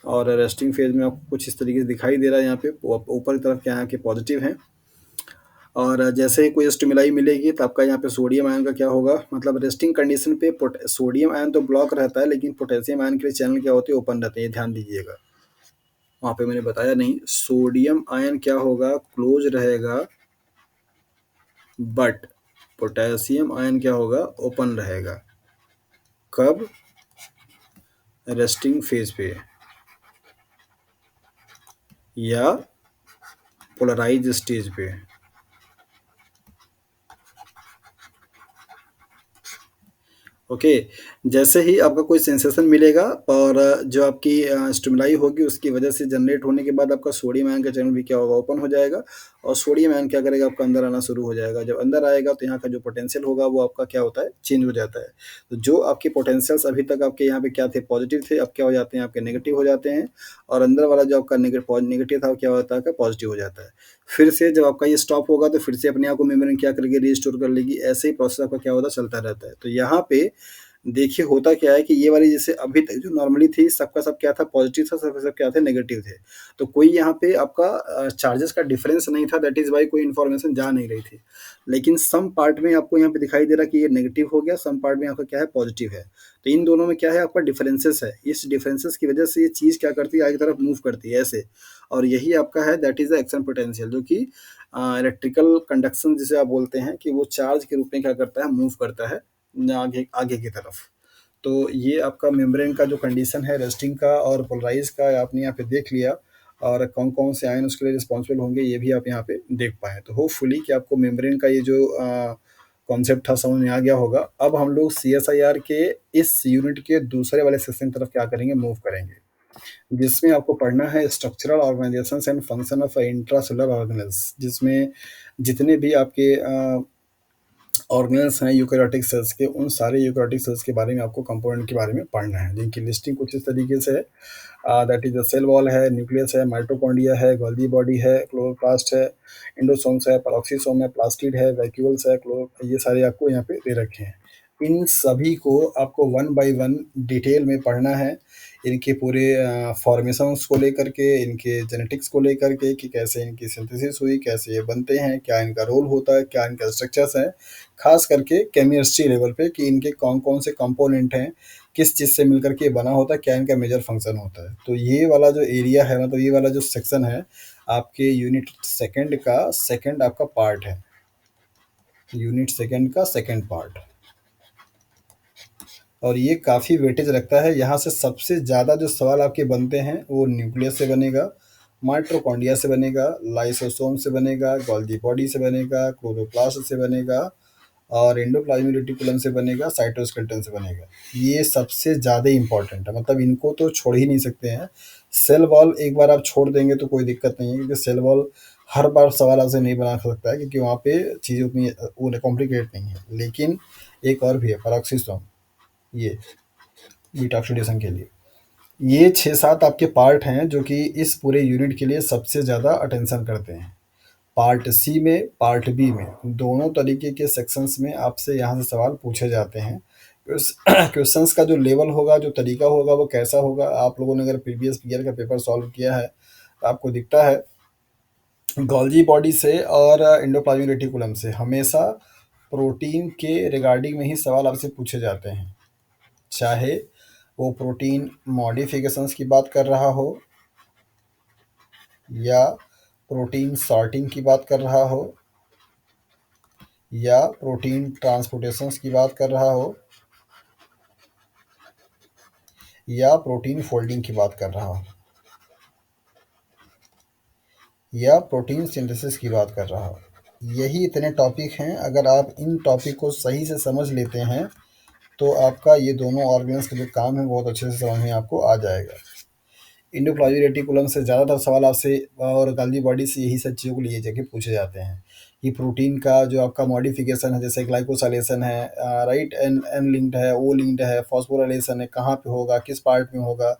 और रेस्टिंग फेज में आपको कुछ इस तरीके से दिखाई दे रहा है, यहाँ पे ऊपर की तरफ क्या है कि पॉजिटिव है। और जैसे ही कोई स्टिमुलाई मिलेगी तो आपका यहाँ पे सोडियम आयन का क्या होगा, मतलब रेस्टिंग कंडीशन पे सोडियम आयन तो ब्लॉक रहता है, लेकिन पोटेशियम आयन के लिए चैनल क्या होते हैं, ओपन रहते हैं, ये ध्यान दीजिएगा। वहाँ पे मैंने बताया नहीं, सोडियम आयन क्या होगा, क्लोज रहेगा, बट पोटेशियम आयन क्या होगा, ओपन रहेगा। कब, रेस्टिंग फेज पे या पोलराइज स्टेज पे। ओके, जैसे ही आपका कोई सेंसेशन मिलेगा और जो आपकी स्टिमुलाई होगी उसकी वजह से जनरेट होने के बाद आपका सोडियम आयन का चैनल भी क्या होगा, ओपन हो जाएगा, और सोडियम आयन क्या करेगा, आपका अंदर आना शुरू हो जाएगा। जब अंदर आएगा तो यहाँ का जो पोटेंशियल होगा वो आपका क्या होता है, चेंज हो जाता है। तो जो आपके पोटेंशियल्स अभी तक आपके यहाँ पे क्या थे, पॉजिटिव थे, अब क्या हो जाते हैं, आपके नेगेटिव हो जाते हैं। और अंदर वाला जो आपका नेगेटिव था वो क्या होता है, पॉजिटिव हो जाता है। फिर से जब आपका ये स्टॉप होगा तो फिर से अपने आप को मेम्ब्रेन क्या करेगी, रीस्टोर कर लेगी। ऐसे ही प्रोसेस आपका क्या होता है, चलता रहता है। तो यहाँ पे देखिए होता क्या है कि ये वाली जैसे अभी तक जो नॉर्मली थी, सबका सब क्या था, पॉजिटिव था, सबका सब क्या थे, नेगेटिव थे। तो कोई यहाँ पे आपका चार्जेस का डिफरेंस नहीं था, दैट इज़ व्हाई कोई इन्फॉर्मेशन जा नहीं रही थी। लेकिन सम पार्ट में आपको यहाँ पे दिखाई दे रहा है कि ये नेगेटिव हो गया, सम पार्ट में आपका क्या है, पॉजिटिव है। तो इन दोनों में क्या है, आपका डिफरेंसेस है। इस डिफरेंसेस की वजह से ये चीज़ क्या करती है, आगे की तरफ मूव करती है ऐसे। और यही आपका है, that is the action potential, जो कि इलेक्ट्रिकल कंडक्शन जिसे आप बोलते हैं, कि वो चार्ज के रूप में क्या करता है, मूव करता है आगे आगे की तरफ। तो ये आपका मेम्ब्रेन का जो कंडीशन है रेस्टिंग का और पोलराइज का, आपने यहाँ पे देख लिया। और कौन कौन से आयन उसके लिए रिस्पॉन्सिबल होंगे ये भी आप यहाँ पे देख पाए। तो होपफुली कि आपको मेम्ब्रेन का ये जो कॉन्सेप्ट था समझ में आ गया होगा। अब हम लोग CSIR के इस यूनिट के दूसरे वाले सेक्शन की तरफ क्या करेंगे, मूव करेंगे, जिसमें आपको पढ़ना है structural organisations and function of intracellular organelles, जिसमें जितने भी आपके ऑर्गेनेल्स हैं यूकेरियोटिक सेल्स के, उन सारे यूकेरियोटिक सेल्स के बारे में आपको कंपोनेंट के बारे में पढ़ना है, जिनकी लिस्टिंग कुछ इस तरीके से है। That is the cell wall है, न्यूक्लियस है, माइटोकॉन्ड्रिया है, गोल्गी बॉडी है, क्लोरोप्लास्ट है, एंडोसोम्स है, पेरोक्सीसोम है, प्लास्टिड है, वैक्यूल्स है, ये सारे आपको यहाँ पे दे रखे हैं। इन सभी को आपको वन बाय वन डिटेल में पढ़ना है। इनके पूरे फॉर्मेशंस को लेकर के, इनके जेनेटिक्स को लेकर के, कि कैसे इनकी सिंथेसिस हुई, कैसे ये बनते हैं, क्या इनका रोल होता है, क्या इनका स्ट्रक्चर्स हैं। खास करके केमिस्ट्री लेवल पे कि इनके कौन कौन से कंपोनेंट हैं, किस चीज़ से मिलकर के बना होता है, क्या इनका मेजर फंक्शन होता है। तो ये वाला जो एरिया है, मतलब ये वाला जो सेक्शन है, आपके यूनिट सेकंड का सेकंड आपका पार्ट है, यूनिट सेकंड का सेकंड पार्ट। और ये काफ़ी वेटेज रखता है। यहाँ से सबसे ज़्यादा जो सवाल आपके बनते हैं वो न्यूक्लियस से बनेगा, माइटोकॉन्ड्रिया से बनेगा, लाइसोसोम से बनेगा, गोल्गी बॉडी से बनेगा, क्लोरोप्लास्ट से बनेगा, और एंडोप्लाज्मिक रेटिकुलम से बनेगा, साइटोस्केलेटन से बनेगा। ये सबसे ज़्यादा इंपॉर्टेंट है, मतलब इनको तो छोड़ ही नहीं सकते हैं। सेल वॉल एक बार आप छोड़ देंगे तो कोई दिक्कत नहीं है, क्योंकि सेल वॉल हर बार सवाल आपसे नहीं बना सकता है, क्योंकि वहाँ पे चीज़ें उतनी वो कॉम्प्लिकेट नहीं है। लेकिन एक और भी है, पैरोक्सिसोम, ये बीटा ऑक्सीडेशन के लिए। ये 6-7 आपके पार्ट हैं जो कि इस पूरे यूनिट के लिए सबसे ज़्यादा अटेंशन करते हैं। पार्ट सी में, पार्ट बी में, दोनों तरीके के सेक्शंस में आपसे यहाँ से सवाल पूछे जाते हैं। क्वेश्चंस का जो लेवल होगा, जो तरीका होगा, वो कैसा होगा, आप लोगों ने अगर प्रीवियस ईयर का पेपर सॉल्व किया है तो आपको दिखता है गोल्गी बॉडी से और एंडोप्लाज्मिक रेटिकुलम से हमेशा प्रोटीन के रिगार्डिंग में ही सवाल आपसे पूछे जाते हैं। चाहे वो प्रोटीन मॉडिफिकेशंस की बात कर रहा हो, या प्रोटीन सॉर्टिंग की बात कर रहा हो, या प्रोटीन ट्रांसपोर्टेशंस की बात कर रहा हो, या प्रोटीन फोल्डिंग की बात कर रहा हो, या प्रोटीन सिंथेसिस की बात कर रहा हो। यही इतने टॉपिक हैं। अगर आप इन टॉपिक को सही से समझ लेते हैं तो आपका ये दोनों ऑर्गन्स का जो काम है बहुत अच्छे से समझ में आपको आ जाएगा। इंडोप्लाज्मिक रेटिकुलम से ज़्यादातर सवाल आपसे और गोल्गी बॉडी से यही सब चीज़ों को लिए जाके पूछे जाते हैं कि प्रोटीन का जो आपका मॉडिफिकेशन है, जैसे ग्लाइकोसाइलेशन है, राइट, एन एन लिंक्ड है, ओ लिंक्ड है, फॉस्फोराइलेशन है, कहाँ पे होगा, किस पार्ट में होगा।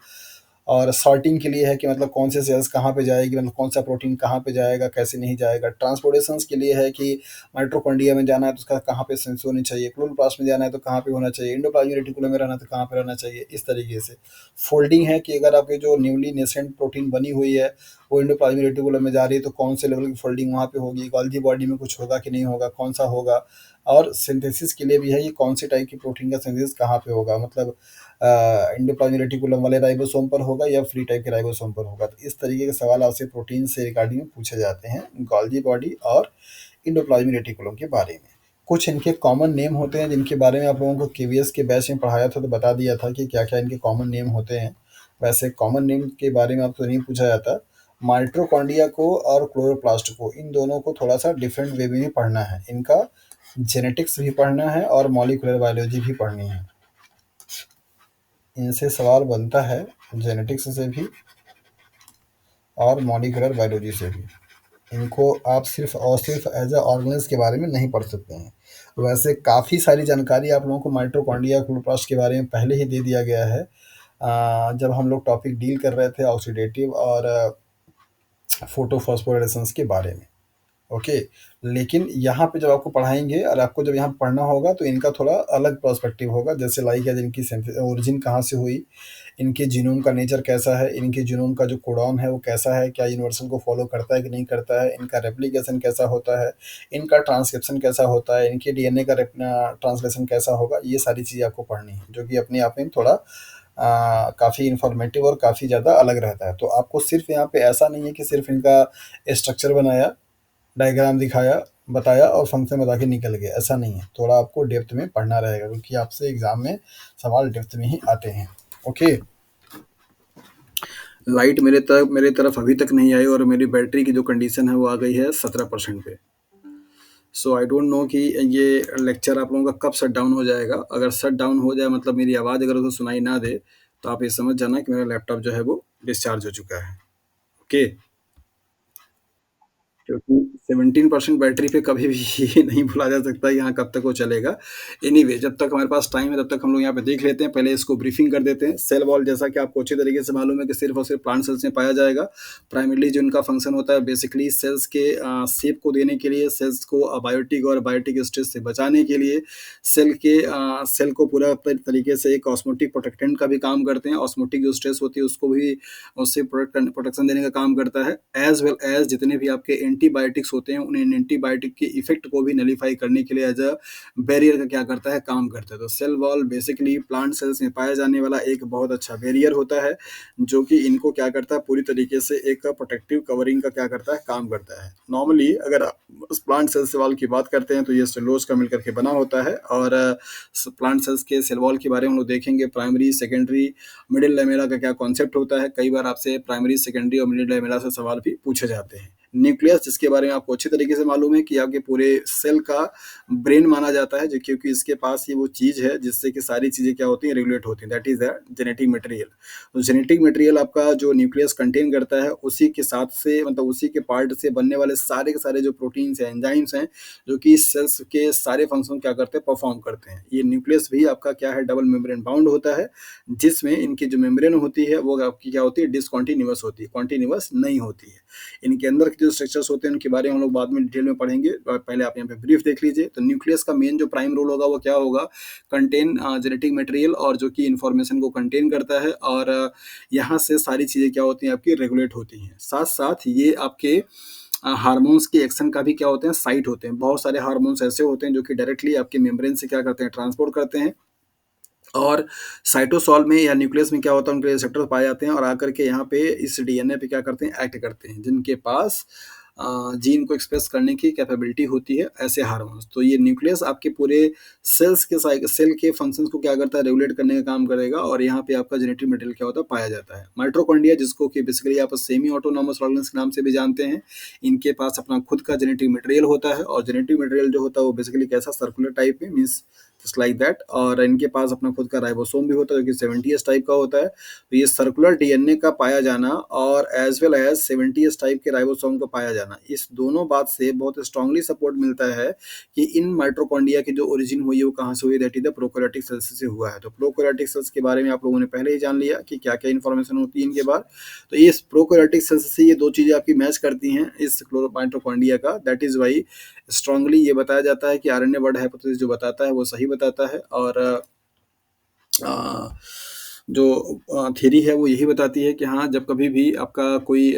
और सॉर्टिंग के लिए है कि मतलब कौन से सेल्स कहाँ पे जाएगी, मतलब कौन सा प्रोटीन कहाँ पे जाएगा, कैसे नहीं जाएगा। ट्रांसपोर्टेशंस के लिए है कि माइटोकॉन्ड्रिया में जाना है तो उसका कहाँ पे सेंस होनी चाहिए, क्लोरोप्लास्ट में जाना है तो कहाँ पे होना चाहिए, एंडोप्लाज्मिक रेटिकुलम में रहना है तो कहाँ पे रहना चाहिए, इस तरीके से। फोल्डिंग है कि अगर आपके जो न्यूली नेसेंट प्रोटीन बनी हुई है वो एंडोप्लाज्मिक रेटिकुलम में जा रही है तो कौन से लेवल की फोल्डिंग वहाँ पे होगी, गोल्गी बॉडी में कुछ होगा कि नहीं होगा, कौन सा होगा। और सिंथेसिस के लिए भी है, ये कौन से टाइप की प्रोटीन का सिंथेसिस कहाँ पे होगा, मतलब इंडोप्लाज्मिक रेटिकुलम वाले राइबोसोम पर होगा या फ्री टाइप के राइबोसोम पर होगा। तो इस तरीके के सवाल आपसे प्रोटीन से रिगार्डिंग पूछे जाते हैं, गोल्गी बॉडी और इंडोप्लाज्मिक रेटिकुलम के बारे में। कुछ इनके कॉमन नेम होते हैं जिनके बारे में आप लोगों को केवीएस के बैच में पढ़ाया था, तो बता दिया था कि क्या क्या इनके कॉमन नेम होते हैं। वैसे कॉमन नेम के बारे में आपको नहीं पूछा जाता। माइटोकॉन्ड्रिया को और क्लोरोप्लास्ट को, इन दोनों को थोड़ा सा डिफरेंट वे में भी पढ़ना है। इनका जेनेटिक्स भी पढ़ना है और मॉलिक्यूलर बायोलॉजी भी पढ़नी है। इनसे सवाल बनता है जेनेटिक्स से भी और मॉलिक्यूलर बायोलॉजी से भी। इनको आप सिर्फ़ और सिर्फ़ एज़ अ ऑर्गेनेल्स के बारे में नहीं पढ़ सकते हैं। वैसे काफ़ी सारी जानकारी आप लोगों को माइटोकॉन्ड्रिया, क्लोरोप्लास्ट के बारे में पहले ही दे दिया गया है। जब हम लोग टॉपिक डील कर रहे थे ऑक्सीडेटिव और फोटोफॉस्फोरेसेंस के बारे में। ओके, लेकिन यहाँ पे जब आपको पढ़ाएँगे और आपको जब यहाँ पढ़ना होगा तो इनका थोड़ा अलग पर्सपेक्टिव होगा, जैसे लाइक एज इनकी ओरिजिन कहाँ से हुई, इनके जीनोम का नेचर कैसा है, इनके जीनोम का जो कोडॉन है वो कैसा है, क्या यूनिवर्सल को फॉलो करता है कि नहीं करता है, इनका रेप्लिकेशन कैसा होता है, इनका ट्रांसक्रिप्शन कैसा होता है, इनके डीएनए का ट्रांसलेशन कैसा होगा, ये सारी चीज़ें आपको पढ़नी है, जो कि अपने आप में थोड़ा काफ़ी इंफॉर्मेटिव और काफ़ी ज़्यादा अलग रहता है। तो आपको सिर्फ यहाँ पे ऐसा नहीं है कि सिर्फ इनका स्ट्रक्चर बनाया, डायग्राम दिखाया, बताया और फंक्शन बता के निकल गए, ऐसा नहीं है। थोड़ा आपको डेप्थ में पढ़ना रहेगा, क्योंकि आपसे एग्ज़ाम में सवाल डेप्थ में ही आते हैं। ओके। लाइट मेरे तरफ अभी तक नहीं आई और मेरी बैटरी की जो कंडीशन है वो आ गई है 17% पे। सो आई डोंट नो कि ये लेक्चर आप लोगों का कब शट डाउन हो जाएगा। अगर शट डाउन हो जाए मतलब मेरी आवाज़ अगर उसे सुनाई ना दे, तो आप ये समझ जाना कि मेरा लैपटॉप जो है वो डिस्चार्ज हो चुका है। ओके। क्योंकि 17% बैटरी पे कभी भी ये नहीं बोला जा सकता यहाँ कब तक वो चलेगा। एनीवे, जब तक हमारे पास टाइम है तब तक हम लोग यहाँ पे देख लेते हैं। पहले इसको ब्रीफिंग कर देते हैं। सेल वॉल जैसा कि आपको अच्छी तरीके से मालूम है कि सिर्फ और सिर्फ प्लांट सेल्स में पाया जाएगा। प्राइमरीली जो इनका फंक्शन होता है बेसिकली सेल्स के शेप को देने के लिए, सेल्स को अबायोटिक और बायोटिक स्ट्रेस से बचाने के लिए, सेल को पूरा तरीके से एक ऑस्मोटिक प्रोटेक्टेंट का भी काम करते हैं। ऑस्मोटिक जो स्ट्रेस होती है उसको भी, उससे प्रोटेक्शन देने का काम करता है। एज वेल एज जितने भी आपके एंटीबायोटिक्स होते हैं, उन एंटीबायोटिक के इफेक्ट को भी नलीफाई करने के लिए एज अ बैरियर का क्या करता है, काम करता है। तो cell wall basically plant cells में पाया जाने वाला एक बहुत अच्छा बैरियर होता है, जो कि इनको क्या करता है, पूरी तरीके से एक प्रोटेक्टिव कवरिंग का क्या करता है, काम करता है। नॉर्मली अगर आप उस प्लांट सेल्स वॉल की बात करते हैं तो ये सेलुलोज का मिलकर के बना होता है। और प्लांट सेल्स के सेल वॉल के बारे में हम लोग देखेंगे, प्राइमरी, सेकेंडरी, मिडिल लैमेला का क्या कॉन्सेप्ट होता है। कई बार आपसे प्राइमरी, सेकेंडरी और मिडिल लैमेला से सवाल भी पूछे जाते हैं। न्यूक्लियस, जिसके बारे में आपको अच्छी तरीके से मालूम है कि आपके पूरे सेल का ब्रेन माना जाता है, जो क्योंकि इसके पास ये वो चीज़ है जिससे कि सारी चीज़ें क्या होती हैं, रेगुलेट होती हैं। That is the genetic material. तो जेनेटिक मटेरियल आपका जो न्यूक्लियस कंटेन करता है, उसी के साथ से मतलब उसी के पार्ट से बनने वाले सारे के सारे जो प्रोटीन्स हैं, एंजाइम्स हैं, जो कि सेल्स के सारे फंक्शन क्या करते हैं, परफॉर्म करते हैं। ये न्यूक्लियस भी आपका क्या है, डबल मेम्ब्रेन बाउंड होता है, जिसमें इनकी जो मेम्ब्रेन होती है वो आपकी क्या होती है, डिसकॉन्टिन्यूअस होती है, कॉन्टिन्यूअस नहीं होती है। इनके अंदर के जो स्ट्रक्चर्स होते हैं उनके बारे में हम लोग बाद में डिटेल में पढ़ेंगे। पहले आप यहाँ पे ब्रीफ देख लीजिए। तो न्यूक्लियस का मेन जो प्राइम रोल होगा वो क्या होगा, कंटेन जेनेटिक मटेरियल, और जो कि इन्फॉर्मेशन को कंटेन करता है। और यहाँ से सारी चीज़ें क्या होती हैं, आपकी रेगुलेट होती हैं। साथ साथ ये आपके हार्मोन्स के एक्शन का भी क्या होते हैं, साइट होते हैं। बहुत सारे हार्मोन्स ऐसे होते हैं जो कि डायरेक्टली आपके मेम्ब्रेन से क्या करते हैं, ट्रांसपोर्ट करते हैं। और साइटोसॉल में या न्यूक्लियस में क्या होता है, उनके रिसेप्टर पाए जाते हैं और आकर के यहाँ पे इस डीएनए पे क्या करते हैं, एक्ट करते हैं, जिनके पास जीन को एक्सप्रेस करने की कैपेबिलिटी होती है, ऐसे हार्मोन्स। तो ये न्यूक्लियस आपके पूरे सेल के फंक्शंस को क्या करता है, रेगुलेट करने का काम करेगा। और यहाँ पे आपका जेनेटिक मटेरियल क्या होता है, पाया जाता है। माइटोकॉन्ड्रिया, जिसको कि बेसिकली आप सेमी ऑटोनॉमस ऑर्गन्स के नाम से भी जानते हैं, इनके पास अपना खुद का जेनेटिक मटेरियल होता है। और जेनेटिक मटेरियल जो होता है वो बेसिकली कैसा, सर्कुलर टाइप में, मीन्स जस्ट लाइक दैट। और इनके पास अपना खुद का राइबोसोम भी होता है, जो कि 70s टाइप का होता है। तो ये सर्कुलर डीएनए का पाया जाना और as well as 70s type के राइबोसोम का पाया जाना, इस दोनों बात से बहुत स्ट्रांगली सपोर्ट मिलता है कि इन माइटोकॉन्ड्रिया की जो ओरिजिन हुई है वो कहाँ से हुई, that is the prokaryotic cells से हुआ है। तो प्रोकैरियोटिक सेल्स के बारे में आप लोगों ने पहले ही जान लिया कि क्या क्या इन्फॉर्मेशन होती है इनके बारे। तो इस प्रोकैरियोटिक सेल्स से ये दो चीज़ें आपकी मैच करती हैं इस माइटोकॉन्ड्रिया का। दैट इज वाई स्ट्रांगली ये बताया जाता है कि आरएनए वर्ड हाइपोथेसिस जो बताता है वो सही बताता है। और जो थ्योरी है वो यही बताती है कि हाँ, जब कभी भी आपका कोई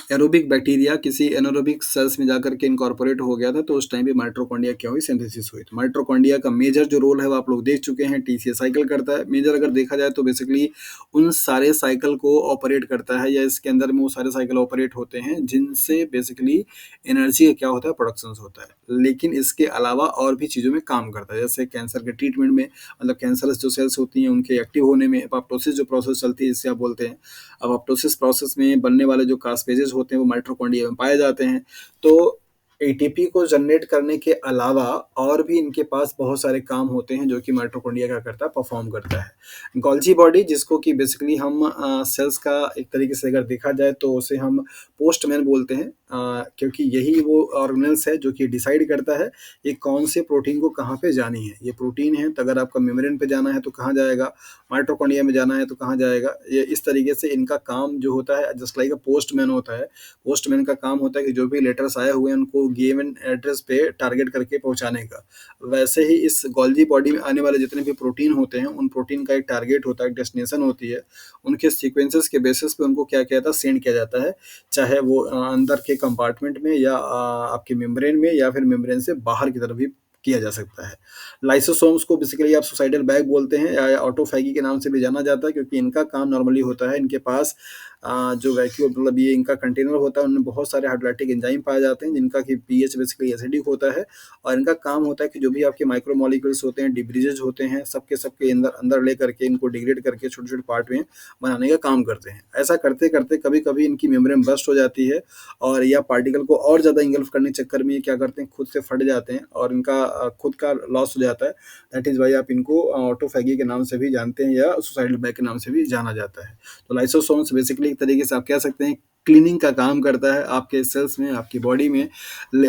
एरोबिक बैक्टीरिया किसी एनारोबिक सेल्स में जाकर के इनकॉर्पोरेट हो गया था, तो उस टाइम पे माइटोकॉन्ड्रिया क्या हुई, सिंथेसिस हुई। तो माइटोकॉन्ड्रिया का मेजर जो रोल है वो आप लोग देख चुके हैं, टीसीए साइकिल करता है। मेजर अगर देखा जाए तो बेसिकली उन सारे साइकिल को ऑपरेट करता है, या इसके अंदर में वो सारे साइकिल ऑपरेट होते हैं जिनसे बेसिकली एनर्जी का क्या होता है, प्रोडक्शन होता है। लेकिन इसके अलावा और भी चीज़ों में काम करता है, जैसे कैंसर के ट्रीटमेंट में, मतलब कैंसरस जो सेल्स होती हैं उनके एक्टिव होने में एपोप्टोसिस जो प्रोसेस चलती है, इससे आप बोलते हैं। अब अपटोसिस प्रोसेस में बनने वाले जो कास्पेजेस होते हैं वो माइटोकॉन्ड्रिया में पाए जाते हैं। तो एटीपी को जनरेट करने के अलावा और भी इनके पास बहुत सारे काम होते हैं जो कि माइटोकॉन्ड्रिया क्या करता है, परफॉर्म करता है। गोल्जी बॉडी, जिसको कि बेसिकली हम सेल्स का एक तरीके से अगर देखा जाए तो उसे हम पोस्टमैन बोलते हैं। क्योंकि यही वो ऑर्गेनेल्स है जो कि डिसाइड करता है ये कौन से प्रोटीन को कहाँ पे जानी है। ये प्रोटीन है तो अगर आपका मेम्ब्रेन पे जाना है तो कहाँ जाएगा, माइटोकॉन्ड्रिया में जाना है तो कहाँ जाएगा। ये इस तरीके से इनका काम जो होता है जस्ट लाइक अ पोस्टमैन होता है। पोस्टमैन का काम होता है कि जो भी लेटर्स आए हुए हैं उनको गिवन एड्रेस पे टारगेट करके पहुँचाने का। वैसे ही इस गोल्गी बॉडी में आने वाले जितने भी प्रोटीन होते हैं उन प्रोटीन का एक टारगेट होता है, एक डेस्टिनेशन होती है। उनके सीक्वेंसेस के बेसिस पे उनको क्या किया जाता है, सेंड किया जाता है, चाहे वो अंदर के कंपार्टमेंट में या आपके मेम्ब्रेन में या फिर मेम्ब्रेन से बाहर की तरफ भी किया जा सकता है। लाइसोसोम्स को बेसिकली आप सुसाइडल बैग बोलते हैं या ऑटोफैगी के नाम से भी जाना जाता है, क्योंकि इनका काम नॉर्मली होता है इनके पास जो वैक्यूम मतलब ये इनका कंटेनर होता है उनमें बहुत सारे हाइड्रोलाइटिक एंजाइम पाए जाते हैं जिनका कि पीएच बेसिकली एसिडिक होता है। और इनका काम होता है कि जो भी आपके माइक्रो मॉलिक्यूल्स होते हैं, डिब्रीजेज होते हैं, सबके सबके अंदर अंदर ले करके इनको डिग्रेड करके छोटे छोटे पार्ट में बनाने का काम करते हैं। ऐसा करते करते कभी कभी इनकी मेम्ब्रेन बस्ट हो जाती है और या पार्टिकल को और ज़्यादा इंगल्फ करने के चक्कर में ये क्या करते हैं, खुद से फट जाते हैं और इनका खुद का लॉस हो जाता है। दैट इज़ वाई आप इनको ऑटोफैगी के नाम से भी जानते हैं या सुसाइडल बैग के नाम से भी जाना जाता है। तो लाइसोसोम्स बेसिकली एक तरीके से आप कह सकते हैं क्लीनिंग का काम करता है आपके सेल्स में, आपकी बॉडी में।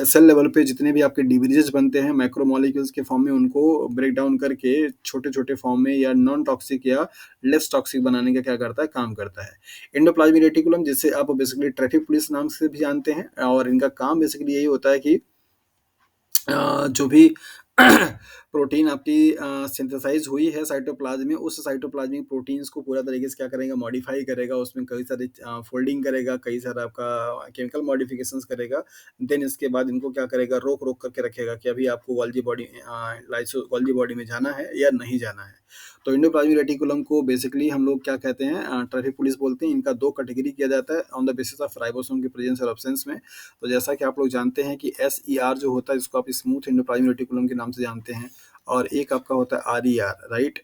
सेल लेवल पे जितने भी आपके डिवीजेस बनते हैं मैक्रोमोलिक्यूल्स के फॉर्म में उनको ब्रेक डाउन करके छोटे छोटे फॉर्म में या नॉन टॉक्सिक या लेस टॉक्सिक बनाने का क्या करता है, काम करता है। एंडोप्लाज्मिक रेटिकुलम जिसे आप बेसिकली ट्रैफिक पुलिस नाम से भी जानते हैं, और इनका काम बेसिकली यही होता है कि जो भी प्रोटीन आपकी सिंथेसाइज हुई है साइटोप्लाज्म में, उस साइटोप्लाज्मिक प्रोटीन्स को पूरा तरीके से क्या करेगा, मॉडिफाई करेगा, उसमें कई सारे फोल्डिंग करेगा, कई सारा आपका केमिकल मॉडिफिकेशंस करेगा। देन इसके बाद इनको क्या करेगा, रोक रोक करके रखेगा कि अभी आपको Golgi body lyso Golgi body में जाना है या नहीं जाना है। तो इंडोप्लाज्मिक रेटिकुलम को बेसिकली हम लोग क्या कहते हैं, ट्रैफिक पुलिस बोलते हैं। इनका दो कैटेगरी किया जाता है on the basis of ribosome की प्रेजेंस और एब्सेंस में। तो जैसा कि आप लोग जानते हैं कि एस ई आर जो होता है इसको आप स्मूथ एंडोप्लाज्मिक रेटिकुलम के नाम से जानते हैं, और एक आपका होता है आर ई आर, राइट।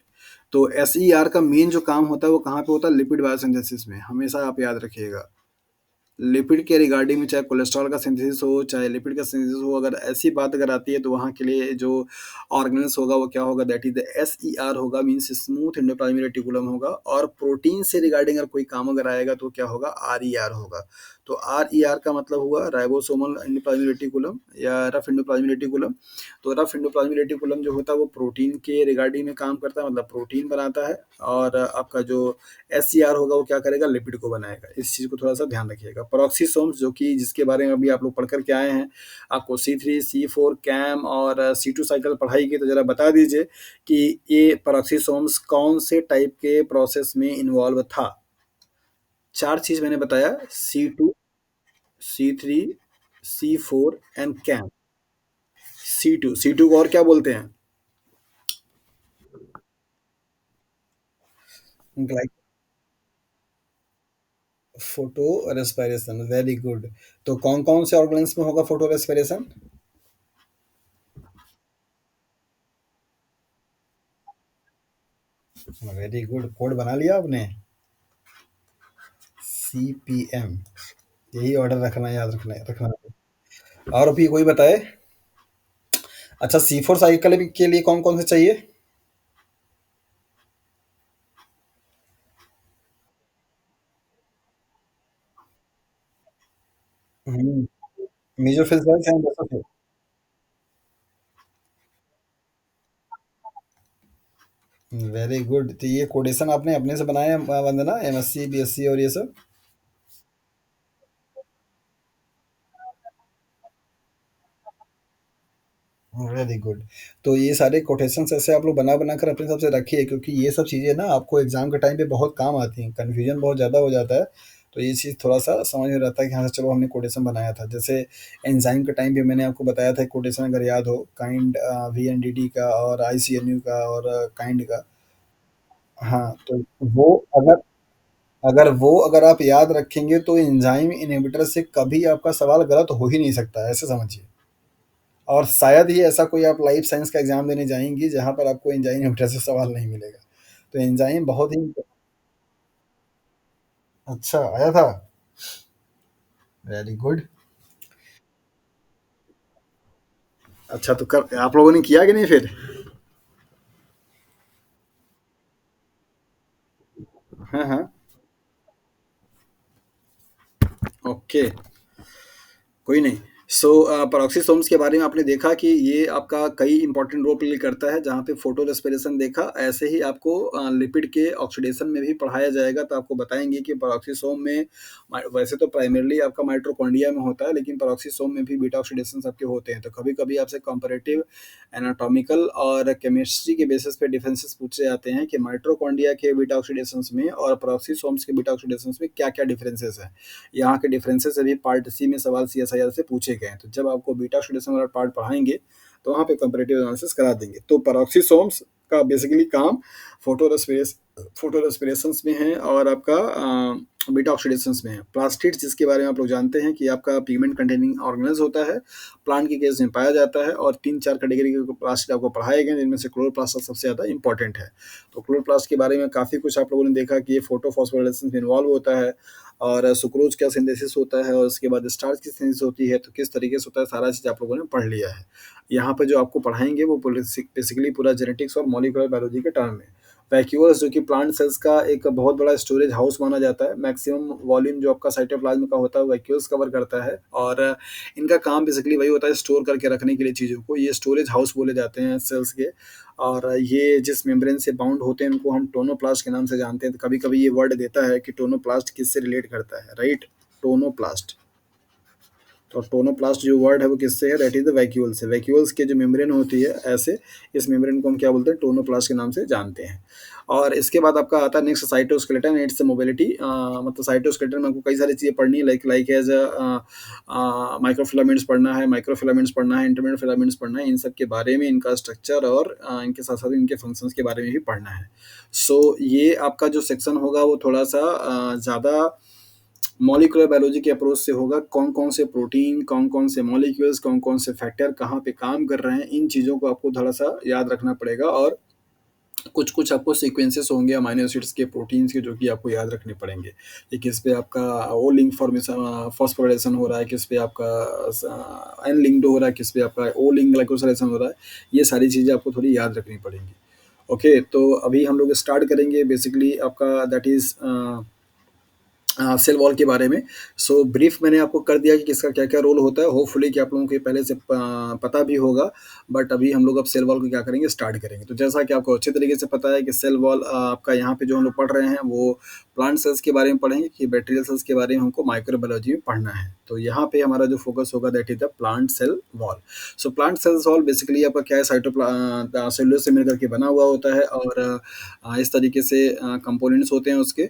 तो एस ई आर का मेन जो काम होता है वो कहाँ पे होता है, लिपिड बायोसिंथेसिस में, हमेशा आप याद रखिएगा। लिपिड के रिगार्डिंग में, चाहे कोलेस्ट्रॉल का सिंथेसिस हो चाहे लिपिड का सिंथेसिस हो, अगर ऐसी बात अगर आती है तो वहाँ के लिए जो ऑर्गेनल्स होगा वो क्या होगा, that is the S E R होगा, मीन्स स्मूथ एंडोप्लाज्मिक रेटिकुलम होगा। और प्रोटीन से रिगार्डिंग अगर कोई काम अगर आएगा तो क्या होगा, आर ई आर होगा। तो आर ई आर का मतलब हुआ राइबोसोमल एंडोप्लाज्मिक रेटिकुलम या रफ एंडोप्लाज्मिक रेटिकुलम। तो रफ एंडोप्लाज्मिक रेटिकुलम जो होता है वो प्रोटीन के रिगार्डिंग में काम करता है, मतलब प्रोटीन बनाता है। और आपका जो एस सी आर होगा वो क्या करेगा, लिपिड को बनाएगा। इस चीज़ को थोड़ा सा ध्यान रखिएगा। पेरोक्सीसोम्स जो कि जिसके बारे में अभी आप लोग पढ़ कर के आए हैं, आपको C3 C4 कैम और C2 साइकिल पढ़ाई की, तो जरा बता दीजिए कि ये पेरोक्सीसोम्स कौन से टाइप के प्रोसेस में इन्वॉल्व था। चार चीज मैंने बताया, C2 C3 C4 and cam. C2 को और क्या बोलते हैं, ग्लाइक फोटो रेस्पिरेशन, वेरी गुड। तो कौन कौन से ऑर्गेन्स में होगा photo respiration. Very good, code बना लिया आपने। CPM, यही ऑर्डर रखना, याद रखना रखना। और अभी कोई बताए। अच्छा, C4 साइकिल के लिए कौन कौन से चाहिए। मेजर फिल्स है बेसोफिल। Very good. तो ये कोडेशन आपने अपने से बनाया है, वंदना, MSc BSc और ये सब। Very good. तो ये सारे कोटेशंस ऐसे आप लोग बना बना कर अपने हिसाब से रखिए, क्योंकि ये सब चीज़ें ना आपको एग्जाम के टाइम पे बहुत काम आती हैं, कन्फ्यूजन बहुत ज़्यादा हो जाता है। तो ये चीज़ थोड़ा सा समझ में रहता है कि हाँ चलो हमने कोटेशन बनाया था। जैसे एंजाइम के टाइम पे मैंने आपको बताया था कोटेशन, अगर याद हो, काइंड VNDT का और ICNU का और काइंड का। हाँ, तो वो अगर अगर वो अगर आप याद रखेंगे तो एंजाइम इनहिबिटर से कभी आपका सवाल गलत हो ही नहीं सकता, ऐसे समझिए। और शायद ही ऐसा कोई आप लाइफ साइंस का एग्जाम देने जाएंगी जहां पर आपको एंजाइम इनहिबिटर से सवाल नहीं मिलेगा। तो एंजाइम बहुत ही। अच्छा आया था। Very good. अच्छा, तो कर आप लोगों ने किया कि नहीं फिर। हाँ हाँ। ओके। कोई नहीं। सो पेरोक्सिसोम्स के बारे में आपने देखा कि ये आपका कई इंपॉर्टेंट रोल प्ले करता है, जहाँ पे फ़ोटो रेस्पिरेशन देखा, ऐसे ही आपको लिपिड के ऑक्सीडेशन में भी पढ़ाया जाएगा, तो आपको बताएँगे कि पेरोक्सिसोम में वैसे तो प्राइमरीली आपका माइटोकॉन्ड्रिया में होता है, लेकिन पेरोक्सिसोम में भी बीटा ऑक्सीडेशंस आपके होते हैं। तो कभी-कभी आपसे कंपैरेटिव एनाटॉमिकल और केमिस्ट्री के बेसिस पे डिफरेंसेस पूछे जाते हैं कि माइटोकॉन्ड्रिया के बीटा ऑक्सीडेशंस में और पेरोक्सिसोम्स के बीटा ऑक्सीडेशंस में क्या-क्या डिफरेंसेस हैं। यहाँ के डिफरेंसेस अभी पार्ट सी में सवाल सीएसआईआर से पूछे गए हैं। तो जब आपको बीटा ऑक्सीडेशन वाला पार्ट पढ़ाएँगे, तो वहाँ पे कंपैरेटिव एनालिसिस करा देंगे। तो पेरोक्सिसोम्स का बेसिकली काम फोटो रेस्पिरेशंस में है और आपका बीटा ऑक्सीडेशंस में है। प्लास्टिड्स जिसके बारे में आप लोग जानते हैं कि आपका पिगमेंट कंटेनिंग ऑर्गेनेल्स होता है, प्लांट के केस में पाया जाता है और 3-4 कैटेगरी के प्लास्टिड आपको पढ़ाए गए, जिनमें से क्लोरोप्लास्ट सबसे ज़्यादा इंपॉर्टेंट है। तो क्लोरोप्लास्ट के बारे में काफ़ी कुछ आप लोगों ने देखा कि ये फोटोफॉस्फोराइलेशन में इन्वॉल्व होता है और सुक्रोज का सिंथेसिस होता है और उसके बाद स्टार्च की सिंथेसिस होती है, तो किस तरीके से होता है सारा चीज़ आप लोगों ने पढ़ लिया है। यहाँ पे जो आपको पढ़ाएँगे वो बेसिकली पूरा जेनेटिक्स और मॉलिक्यूलर बायोलॉजी के टर्म में। वैक्यूल्स जो कि प्लांट सेल्स का एक बहुत बड़ा स्टोरेज हाउस माना जाता है, मैक्सिमम वॉल्यूम जो आपका साइटोप्लाज्म का होता है वैक्यूल्स कवर करता है और इनका काम बेसिकली वही होता है स्टोर करके रखने के लिए चीज़ों को, ये स्टोरेज हाउस बोले जाते हैं सेल्स के। और ये जिस मेम्ब्रेन से बाउंड होते हैं उनको हम टोनोप्लास्ट के नाम से जानते हैं, तो कभी-कभी ये वर्ड देता है कि टोनोप्लास्ट किससे रिलेट करता है, राइट? टोनोप्लास्ट। तो टोनोप्लास्ट जो वर्ड है वो किससे है, दैट इज द वैक्यूल से। वैक्यूल्स के जो मेम्ब्रेन होती है ऐसे, इस मेम्ब्रेन को हम क्या बोलते हैं, टोनोप्लास्ट के नाम से जानते हैं। और इसके बाद आपका आता है नेक्स्ट साइटोस्केलेटन, इट्स मोबिलिटी। मतलब साइटोस्केलेटन में आपको कई सारी चीज़ें पढ़नी है, लाइक लाइक एज माइक्रोफिलामेंट्स पढ़ना है, माइक्रोफिलामेंट्स पढ़ना है, इंटरमीडिएट फिलामेंट्स पढ़ना है, इन सब के बारे में, इनका स्ट्रक्चर और इनके साथ साथ इनके फंक्शंस के बारे में भी पढ़ना है। सो ये आपका जो सेक्शन होगा वो थोड़ा सा ज़्यादा मॉलिक्यूलर बायोलॉजी के अप्रोच से होगा। कौन-कौन से प्रोटीन, कौन-कौन से मॉलिक्यूल्स, कौन-कौन से फैक्टर कहाँ पे काम कर रहे हैं, इन चीज़ों को आपको थोड़ा-सा याद रखना पड़ेगा और कुछ-कुछ आपको सीक्वेंसेस होंगे अमाइनो एसिड्स के, प्रोटीन्स के, जो कि आपको याद रखने पड़ेंगे। कि किस पे आपका ओ लिंक फॉर्मेशन फॉस्फोराइलेशन हो रहा है, किस पे आपका एन लिंक्ड हो रहा है, किस पे आपका ओ लिंक ग्लाइकोसिलेशन हो रहा है। ये सारी चीज़ें आपको थोड़ी याद रखनी पड़ेंगी। ओके, तो अभी हम लोग स्टार्ट करेंगे बेसिकली आपका दैट इज़ सेल वॉल के बारे में। सो ब्रीफ मैंने आपको कर दिया कि किसका क्या-क्या रोल होता है। होपफुली कि आप लोगों को पहले से पता भी होगा, बट अभी हम लोग अब सेल वॉल को क्या करेंगे, स्टार्ट करेंगे। तो जैसा कि आपको अच्छे तरीके से पता है कि सेल वॉल आपका यहाँ पे जो हम लोग पढ़ रहे हैं वो प्लांट सेल्स के बारे में पढ़ेंगे, कि बैक्टीरियल सेल्स के बारे में हमको माइक्रोबायोलॉजी में पढ़ना है। तो यहाँ पे हमारा जो फोकस होगा that is the plant cell wall. So plant cells wall basically आपका क्या है, सेलुलोज से मिलकर के बना हुआ होता है और इस तरीके से कंपोनेंट्स होते हैं उसके।